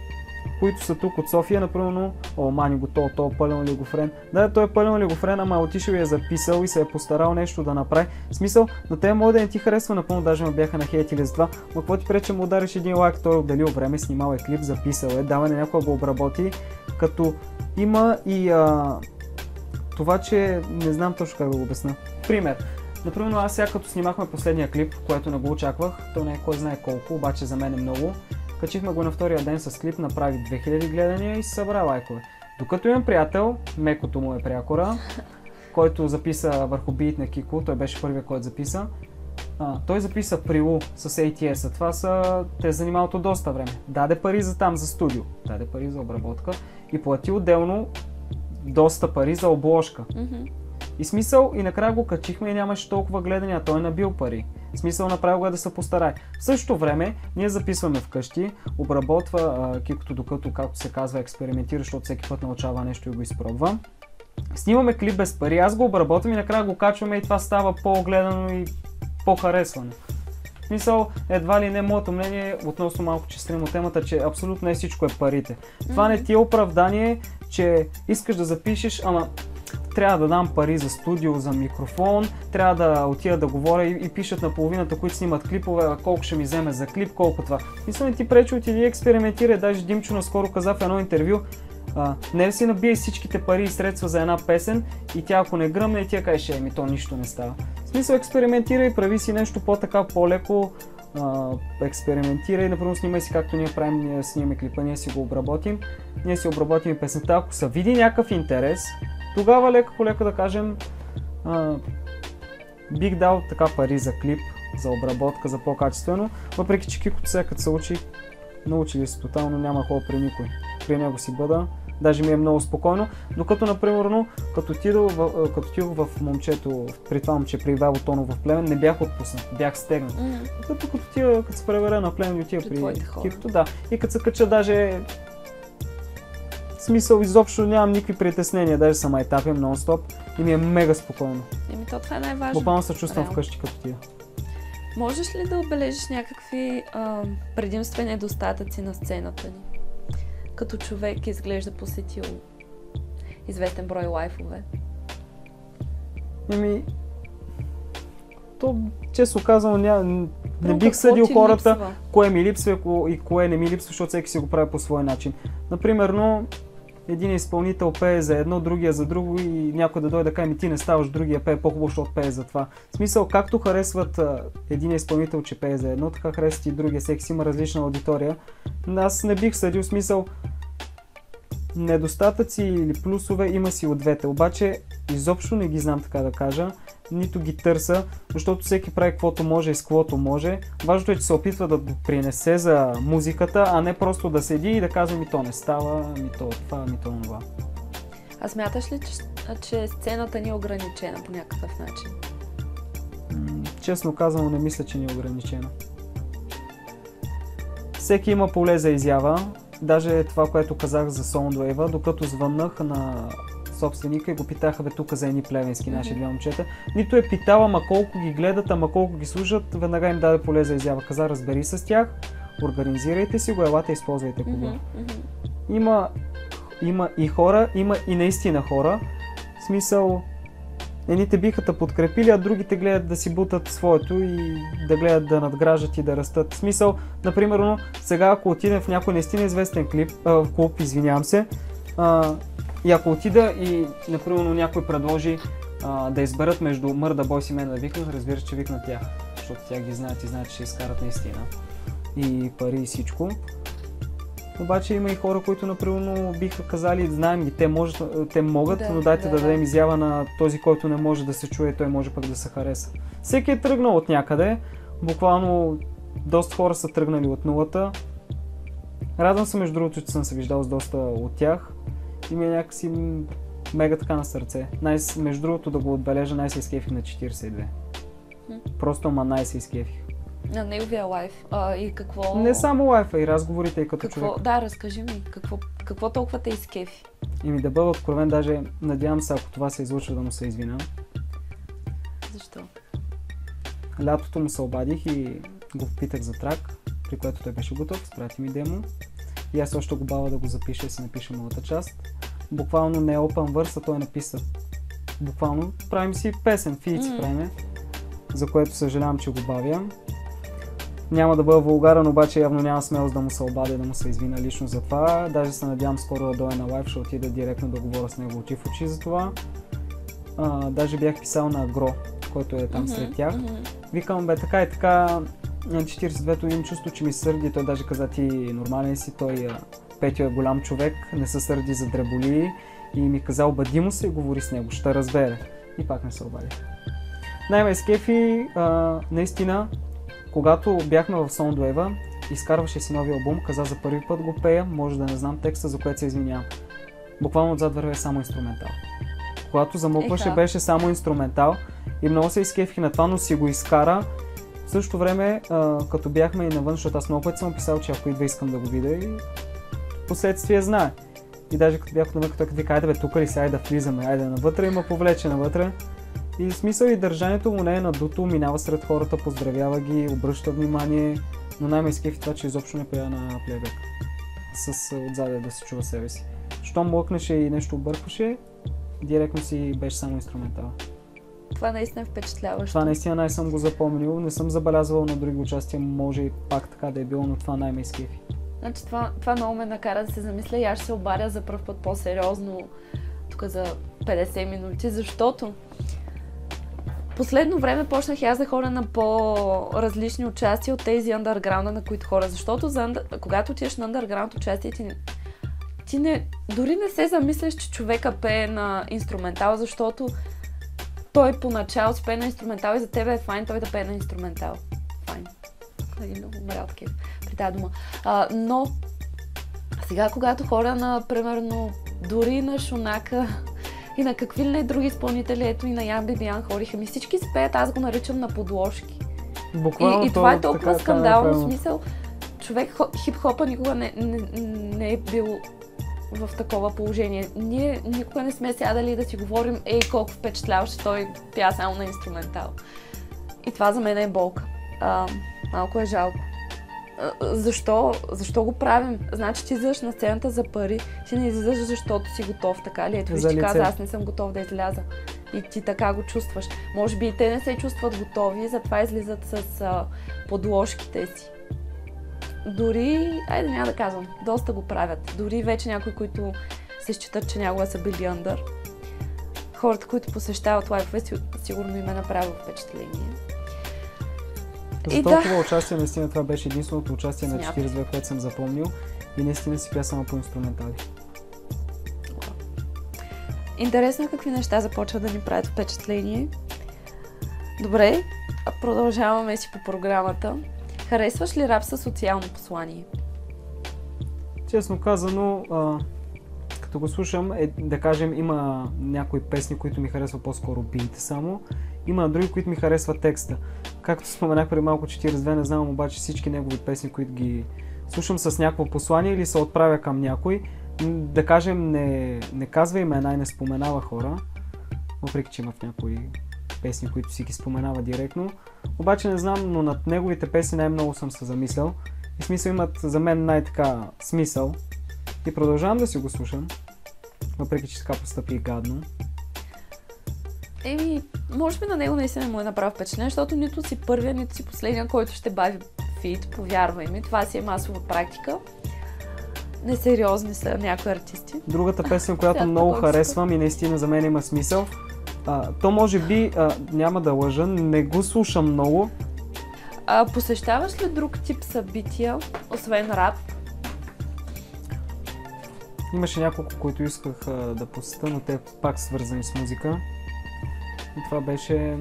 които са тук от София, например, мани го то пълен олигофрен. Да, той е пълен олигофрен, ама отишъл и е записал и се е постарал нещо да направи. В смисъл, на те може да не ти харесва, напълно даже ме бяха нахейтили за това, но какво ти пречи му удариш един лайк, той е отделил време, снимал е клип, записал е, дава на някой го обработи, като има и това, че не знам точно как да го обясня. Пример. Например, аз сега като снимахме последния клип, което не го очаквах, то не е кой знае колко, обаче за мен е много. Качихме го на втория ден с клип, направи 2000 гледания и се събра лайкове. Докато имам приятел, Мекото му е прякора, който записа върху бит на Кико, той беше първият, който записа. Той записа Прилу с ATS, това са те занималото доста време. Даде пари за там, за студио, даде пари за обработка и плати отделно доста пари за обложка. И смисъл, и накрая го качихме и нямаше толкова гледания, той е набил пари. Смисъл, направил го е да се постарае. В същото време, ние записваме вкъщи, обработва Кикото, докато, както се казва, експериментира, защото всеки път научава нещо и го изпробва. Снимаме клип без пари, аз го обработвам и накрая го качваме и това става по-гледано и по-харесвано. В смисъл, едва ли не моето мнение относно малко честрим от темата, че абсолютно не всичко е парите. Това не ти е оправдание, че искаш да запишеш, ама трябва да дам пари за студио, за микрофон, трябва да отида да говоря и пишат на половината, които снимат клипове, колко ще ми вземе за клип, колко това. Мисля, не ти пречи, отиди експериментирай. Даже Димчо наскоро каза в едно интервю, не си набие всичките пари и средства за една песен и тя ако не гръмне и тя кажеш, то нищо не става. В смисъл, експериментирай, прави си нещо по-така, по-леко, експериментирай, например снимай си както ние правим, ние снимаме клипа, ние си го обработим, ние си обработим и песента, ако се види някакъв интерес, тогава лека по лека да кажем бих дал така пари за клип, за обработка, за по-качествено, въпреки че Кикото сега като се учи, научили се тотално, няма хора при никой. При него си бъда, даже ми е много спокойно, докато например, като отидох в момчето, при това момче, при Ивайло Тонов в Плевен, не бях отпуснат, бях стегнат. Като се преверя на Плевен и отида при Кикото, да, и като се кача даже в смисъл изобщо нямам никакви притеснения, даже съм етапим нон-стоп и ми е мега спокойно. То това е най-важно. Буквално се чувствам вкъщи като тия. Можеш ли да отбележиш някакви предимства и недостатъци на сцената ни? Като човек изглежда посетил известен брой лайфове. То, често казано, не бих съдил хората, липсва? Кое ми липсва и кое не ми липсва, защото всеки си го прави по свой начин. Например, един изпълнител пее за едно, другия за друго и някой да дойде да каже, ти не ставаш, другия пее по-хубаво, защото пее за това. В смисъл, както харесват един изпълнител, че пее за едно, така харесват и другия, всеки си има различна аудитория. Аз не бих съдил, в смисъл, недостатъци или плюсове има си от двете, обаче изобщо не ги знам, така да кажа, нито ги търса, защото всеки прави каквото може и с каквото може. Важното е, че се опитва да допринесе за музиката, а не просто да седи и да казва ми то не става, ми то това, ми то това. А смяташ ли, че сцената ни е ограничена по някакъв начин? Честно казано, не мисля, че ни е ограничена. Всеки има поле за изява. Даже това, което казах за Soundwave, докато звъннах на собственика и го питаха, тук за едни плевенски наши две момчета. Нито е питал, ама колко ги гледат, ама колко ги слушат, веднага им даде поле за изява. Каза, разбери с тях, организирайте си го, елате, използвайте кога. Има и хора, има и наистина хора. В смисъл, едните биха те подкрепили, а другите гледат да си бутат своето и да гледат да надграждат и да растат. В смисъл, например, сега ако отидем в някой наистина известен клуб, и ако отида и, например, някой предложи да изберат между Мърда Бойс и мен да викнат, разбира се, че викнат тях, защото тях ги знаят и знаят, че ще изкарат наистина и пари и всичко. Обаче има и хора, които, например, биха казали, знаем ги, те могат, но дайте да дадем изява на този, който не може да се чуе, той може пък да се хареса. Всеки е тръгнал от някъде, буквално доста хора са тръгнали от нулата. Радвам се, между другото, че съм се виждал с доста от тях и ми е някакси мега така на сърце. Между другото, да го отбележа, най-се изкефих на 42. Просто най-се изкефих. На неговия лайф. И какво... Не само лайфа, и разговорите и като човек. Да, разкажи ми. Какво толкова те изкефи? Да бъда откровен, даже надявам се, ако това се излучва, да му се извинам. Защо? Лятото му се обадих и го попитах за трак, при което той беше готов, спрати ми демо. И аз още го бава да го запиша и си напиша новата част. Буквално не е open verse, а той написа. Буквално правим си песен, фийци правиме, за което съжалявам, че го бавя. Няма да бъда вулгарен, обаче явно няма смелост да му се обадя, да му се извина лично за това. Даже се надявам скоро да дойде на лайв, ще отида директно да говоря с него очи в очи за това. Даже бях писал на Агро, който е там сред тях. Викам, така и така, на 42-то имам чувство, че ми сърди. Той даже каза, ти нормален си, той Петю е голям човек, не се сърди за дреболи. И ми каза, обади му се и говори с него, ще разбере. И пак не се обадих. Най-ме скефи, наистина, когато бяхме в Soundwave, изкарваше си новия албум, каза за първи път го пея, може да не знам текста, за което се извинявам. Буквално отзад върве само инструментал. Когато замълкваше, беше само инструментал и много се изкефих на това, но си го изкара. В същото време, като бяхме и навън, защото аз много път съм писал, че ако идва искам да го видя и последствие знае. И даже като бях навън, като вика, айде тук ли си, айде да влизаме, айде навътре, има повлече навътре. И смисъл и държането му не е надуто, минава сред хората, поздравява ги, обръща внимание, но най-ме изкефи това, че изобщо не пея на плейбек. С отзаде да се чува себе си. Щом млъкнеше и нещо объркваше, директно си беше само инструментал. Това наистина е впечатляващо. Това наистина най-съм го запомнил, не съм забелязвал на други участия, може и пак така да е било, но това най-ме изкефи. Значи това много ме накара да се замисля и аз ще се обадя за пръв път по-сериозно тук за 50 минути, защото последно време почнах аз да ходя на по-различни участия от тези андърграунда, на които хора, защото когато отидеш на андърграунд участие, дори не се замисляш, че човека пее на инструментал, защото той поначало си пее на инструментал и за тебе е файн той да пее на инструментал. Файн. Много умрял такива при тази дума. Но сега, когато хора на, примерно, дори на Шунака и на какви ли не други изпълнители, ето и на Ян Бибиян ходиха ми, всички си пеят, аз го наричам на подложки. И това е толкова скандално, смисъл. Човек хип-хопа никога не е бил в такова положение. Ние никога не сме сядали да си говорим, колко впечатляваше той пя само на инструментал. И това за мен е болка. Малко е жалко. Защо го правим? Значи ти излизаш на сцената за пари, ти не излизаш защото си готов, така ли? Ето виж ти каза, аз не съм готов да изляза. И ти така го чувстваш. Може би и те не се чувстват готови, затова излизат с подложките си. Дори, айде няма да казвам, доста го правят. Дори вече някои, които се считат, че някога са били андър. Хората, които посещават лайфове, сигурно им е направило впечатление. За толкова участие, наистина това беше единственото участие на 42, което съм запомнил и наистина си пя само по инструментали. Интересно е какви неща започват да ни правят впечатление. Добре, продължаваме си по програмата. Харесваш ли рап със социално послание? Честно казано, като го слушам, да кажем, има някои песни, които ми харесва по-скоро биите само. Има други, които ми харесва текста. Както споменах преди малко 42, не знам обаче всички негови песни, които ги слушам с някакво послание или се отправя към някой. Да кажем, не казва имена и не споменава хора, въпреки че има в някои песни, които си ги споменава директно. Обаче не знам, но над неговите песни най-много съм се замислял. И смисъл имат за мен най-така смисъл. И продължавам да си го слушам, въпреки че така постъпи и гадно. Може би на него наистина му е направил впечатление, защото нито си първия, нито си последния, който ще бави фит, повярвай ми. Това си е масова практика. Несериозни са някои артисти. Другата песен, която много харесвам и наистина за мен има смисъл, то може би, няма да лъжа, не го слушам много. Посещаваш ли друг тип събития, освен рап? Имаше няколко, които исках да посетя, но те пак свързани с музика. И това беше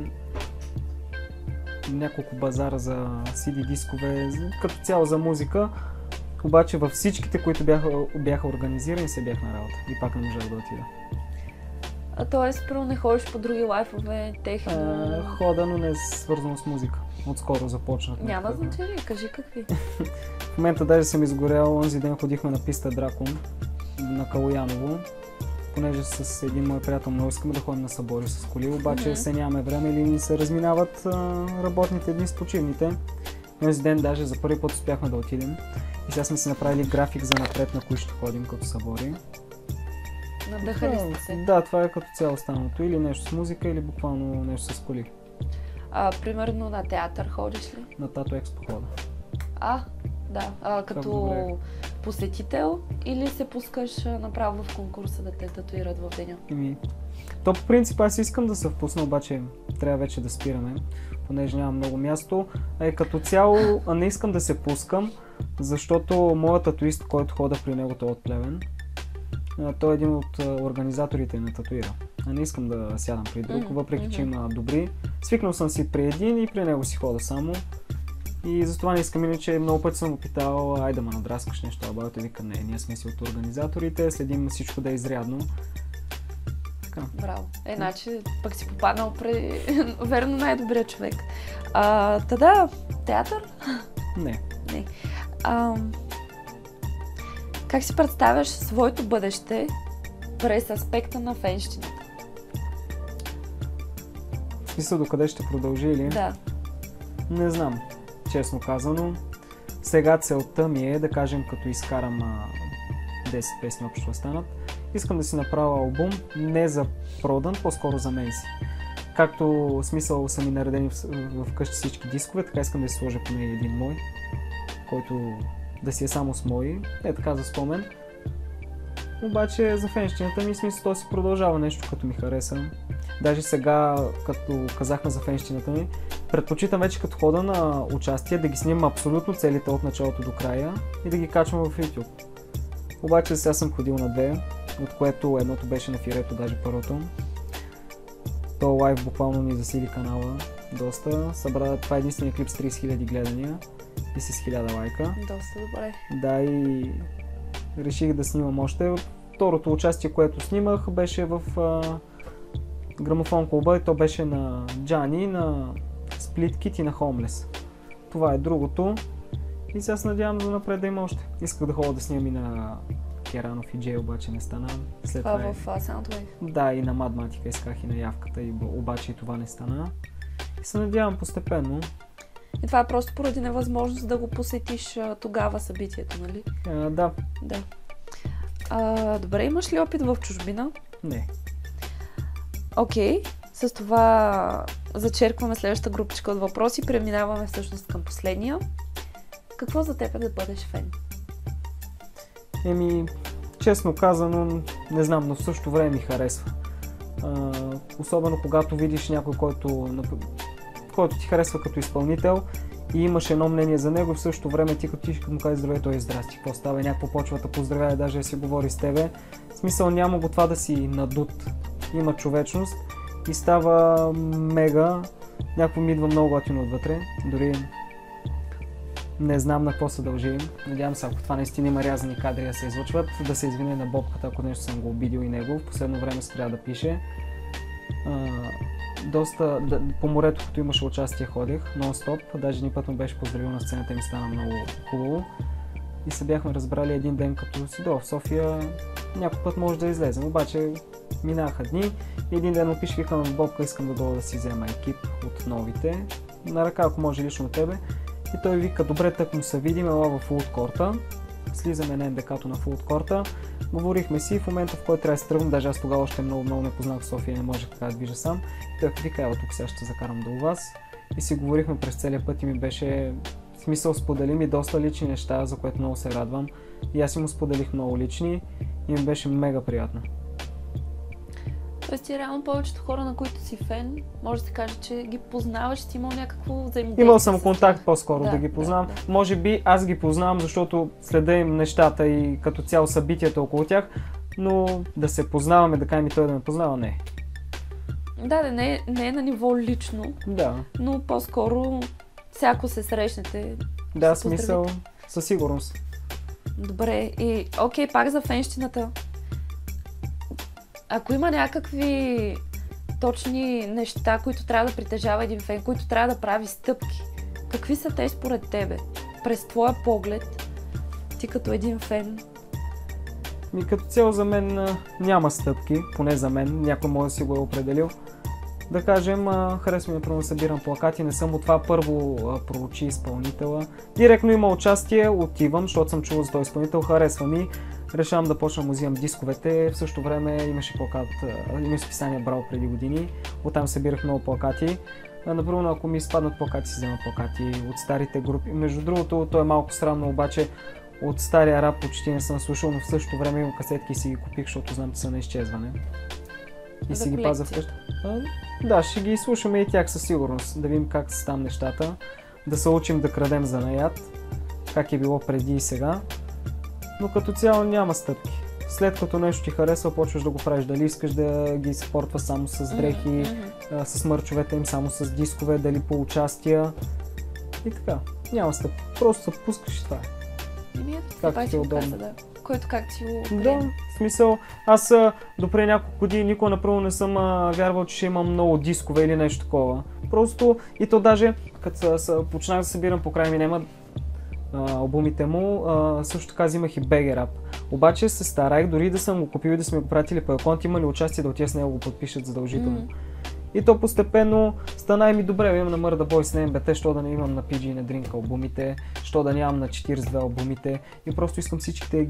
няколко базара за CD дискове, като цяло за музика. Обаче във всичките, които бяха организирани, се бях на работа и пак не можах да отида. Тоест, първо не ходиш по други лайфове, техно? Хода, но не е свързано с музика. Отскоро започнах. Няма значение, кажи какви. В момента даже съм изгорял, онзи ден ходихме на писта Дракон на Калояново, понеже с един мой приятел много искаме да ходим на събори с коли, обаче се нямаме време или ни се разминават работните дни с почивните. Онзи ден даже за първи път успяхме да отидем и сега сме си направили график за напред, на кои ще ходим като събори. Надъхали сте се? Да, това е като цяло останалото. Или нещо с музика, или буквално нещо с коли. Примерно на театър ходиш ли? На Тато Експо хода. Да. Като посетител или се пускаш направо в конкурса да те татуират в деня? То по принцип аз искам да се впусна, обаче трябва вече да спираме, понеже няма много място. Като цяло не искам да се пускам, защото моят татуист, който хода при него, той е от Плевен. Той е един от организаторите на татуира. Не искам да сядам при друг, въпреки че има добри. Свикнал съм си при един и при него си хода само. И затова не искам, иначе много пъти съм го питал, айде ма надраскаш нещо, а той вика, не, ние сме си от организаторите, следим всичко да е изрядно. Така. Браво. Значи пък си попаднал при верно най-добрия човек. Да, театър? Не. Как си представяш своето бъдеще през аспекта на фенщината? В смисъл докъде ще продължи или? Да. Не знам, честно казано. Сега целта ми е, да кажем, като изкарам 10 песни общо станат, искам да си направя албум не за продан, по-скоро за мен си. Както смисъл са ми наредени в къщи всички дискове, така искам да си сложа поне един мой, който да си е само с мои, така за спомен. Обаче за фенщината ми смисъл то си продължава нещо, като ми хареса. Даже сега, като казахме за фенщината ми, предпочитам вече като хода на участие да ги снимам абсолютно целите от началото до края и да ги качвам в YouTube. Обаче сега съм ходил на две, от което едното беше на Фирето, даже първото. То лайв буквално ни засили канала доста. Това е единствения клип с 30 000 гледания и с 1000 лайка. Доста добре. Да, и реших да снимам още. Второто участие, което снимах, беше в Грамофон клуба и то беше на Джани, на Split Kid и на Homeless. Това е другото и сега се надявам да напред да има още. Исках да ходя да снимам и на Керанов и Джей, обаче не стана. След това в Soundwave? Да, и на Мадматика исках и на Явката, обаче и това не стана. И се надявам постепенно. И това е просто поради невъзможност да го посетиш тогава събитието, нали? Да. Да. Добре, имаш ли опит в чужбина? Не. Окей, с това зачеркваме следващата групичка от въпроси. Преминаваме всъщност към последния. Какво за теб е да бъдеш фен? Честно казано, не знам, но в същото време ми харесва. Особено когато видиш някой, който ти харесва като изпълнител и имаш едно мнение за него, в същото време ти като му кажеш здравей, той е здрасти, какво става, някакво почва да поздравява, даже да си говори с тебе. В смисъл няма го това да си надут, има човечност и става мега, някакво ми идва много готино отвътре, дори не знам на какво се дължи. Надявам се, ако това наистина има рязани кадри да се излъчват, да се извиня на Бобката, ако нещо съм го обидил и него. В последно време се трябва да пише. По морето, като имаше участие, ходих нон-стоп. Даже един път му беше поздравил на сцената и ми стана много хубаво. И се бяхме разбрали един ден, като си дойдох в София, някой път може да излезем. Обаче минаха дни и един ден му пише, викам на Бобка, искам да дойда да си взема екип от новите. На ръка, ако може лично от тебе. И той вика, добре, тък му се видим, ела в фулдкорта. Слизаме на НДК-то на фулдкорта. Говорихме си в момента, в който трябва да се тръгвам, даже аз тогава още много не познах в София, не можех така да движа сам. И той вика, ела тук сега ще закарам до вас. И си говорихме през целия път и ми беше в смисъл, сподели ми доста лични неща, за което много се радвам. И аз си му споделих много лични и ми беше мега приятно. Тоест ти реално повечето хора, на които си фен, може да се каже, че ги познаваш, си имал някакво взаимодействие. Имал съм контакт по-скоро да ги познавам. Да. Може би аз ги познавам, защото следя им нещата и като цяло събитията около тях, но да се познаваме, да кажем и той да ме познава, не. Да, не е на ниво лично, да. Но по-скоро всяко се срещнете. Да, смисъл, със сигурност. Добре, и окей, пак за фенщината. Ако има някакви точни неща, които трябва да притежава един фен, които трябва да прави стъпки, какви са те според тебе? През твоя поглед, ти като един фен? Като цяло за мен няма стъпки, поне за мен, някой може да си го е определил. Да кажем, харесва ми да събирам плакати, не съм от това първо проучи изпълнителя. Директно има участие, отивам, защото съм чувал за този изпълнител, харесва ми. Решавам да почна да му взимам дисковете. В същото време имаше плакат, имаше списание Браво преди години. Оттам събирах много плакати. Например, ако ми изпаднат плакати, си взема плакати от старите групи. Между другото, то е малко странно, обаче от стария рап почти не съм слушал, но в същото време имам касетки и си ги купих, защото знам, че са на изчезване. И си ги пазя вкъщи. Да, ще ги слушаме и тях със сигурност, да видим как са там нещата, да се учим да крадем занаят, как е било преди и сега. Но като цяло няма стъпки. След като нещо ти харесва, почваш да го правиш. Дали искаш да ги спортва само с дрехи, с мърчовете им, само с дискове, дали по участия. И така, няма стъпки. Просто се пускаш и това е. Както ти е удобно. Който как ти го приема. Да, в смисъл, аз допреди няколко години никога направо не съм вярвал, че ще имам много дискове или нещо такова. Просто, и то даже, като почнах да събирам по край ми нема албумите му, също така взимах и BG Rap. Обаче се старах, дори да съм го купил и да сме го пратили по аконт, има ли участие да отида с него го подпишат задължително. И то постепенно стана и ми добре, имам на Murder Boys на МБТ, що да не имам на PG и на Drink албумите, що да нямам на 42 албумите и просто искам всичките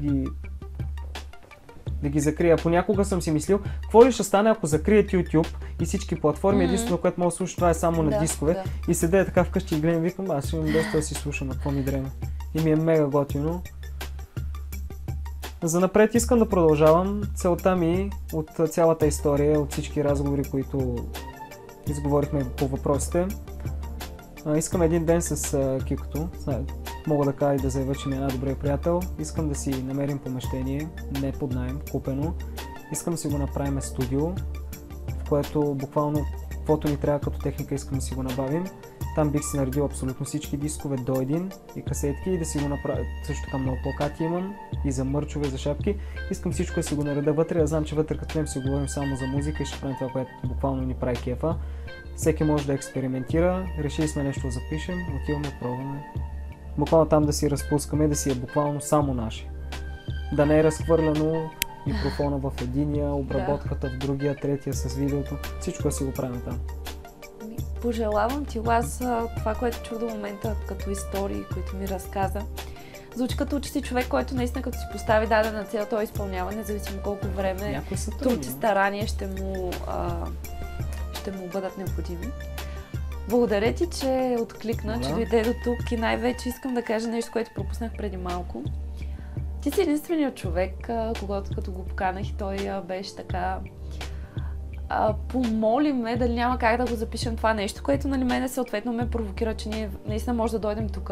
да ги закрия. Понякога съм си мислил, какво ли ще стане, ако закрият YouTube и всички платформи, единствено, което мога да слушам, това е само на дискове и седя така вкъщи и гледам и викам, аз ще имам доста да си слушам, на какво ми дреме. И ми е мега готино. Занапред искам да продължавам. Целта ми от цялата история, от всички разговори, които изговорихме по въпросите. Искам един ден с Кикото, мога да кажа и да заявя, че ми е най-добре приятел. Искам да си намерим помещение, не под наем, купено. Искам да си го направим студио, в което буквално каквото ни трябва като техника искам да си го набавим. Там бих си наредил абсолютно всички дискове до един и касетки и да си го направя. Също така много плакати имам и за мърчове, за шапки. Искам всичко да си го нареда вътре. Аз знам, че вътре като нем си говорим само за музика и ще правим това, което буквално ни прави кефа. Всеки може да експериментира. Решили сме нещо да запишем, отиваме, пробваме. Буквално там да си разпускаме, да си е буквално само наше. Да не е разхвърляно микрофона в единия, обработката в другия, третия с видеото. Всичко да си го правим там. Пожелавам ти, аз това, което чух до момента като истории, които ми разказа, звучи като че си човек, който наистина като си постави дадена цел, той изпълнява, независимо колко време, труд и старание ще му бъдат необходими. Благодаря ти, че откликна, че дойде до тук и най-вече искам да кажа нещо, което пропуснах преди малко. Ти си единственият човек, когато като го поканах и той беше така... помоли ме дали няма как да го запишем това нещо, което нали мене съответно ме провокира, че ние наистина може да дойдем тук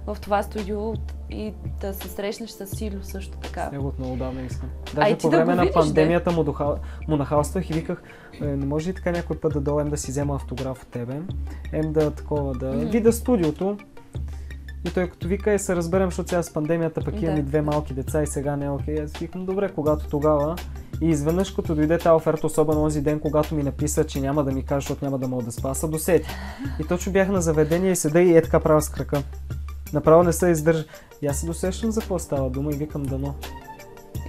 в това студио и да се срещнеш с Силю също така. С него от много отдавна искам. Даже по време на пандемията му нахалствах и виках, не може ли така някой път да дойдем да си взема автограф от тебе, да видя студиото. И той като вика, се разберем, защото сега с пандемията пък имам и 2 малки деца и сега не е окей. Аз викам, добре, когато тогава. И изведнъж като дойде тази оферта, особено онзи ден, когато ми написа, че няма да ми каже, защото няма да мога да спаса, досети. И точно бях на заведение и седа и така правя с крака. Направо не се издържа. И аз се досещам за какво става дума и викам дано.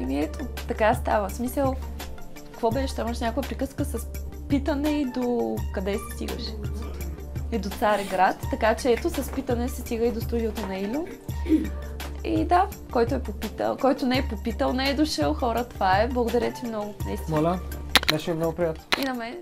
И ето, така става. В смисъл, какво беше? Ще имаш някаква приказка с питане и до къде се стигаш? И до Цареград, така че ето с питане се стига и до студиото на Илю. И да, който не е попитал, не е дошъл, хора, това е. Благодаря ти много, наистина. Моля, беше много приятно. И на мен.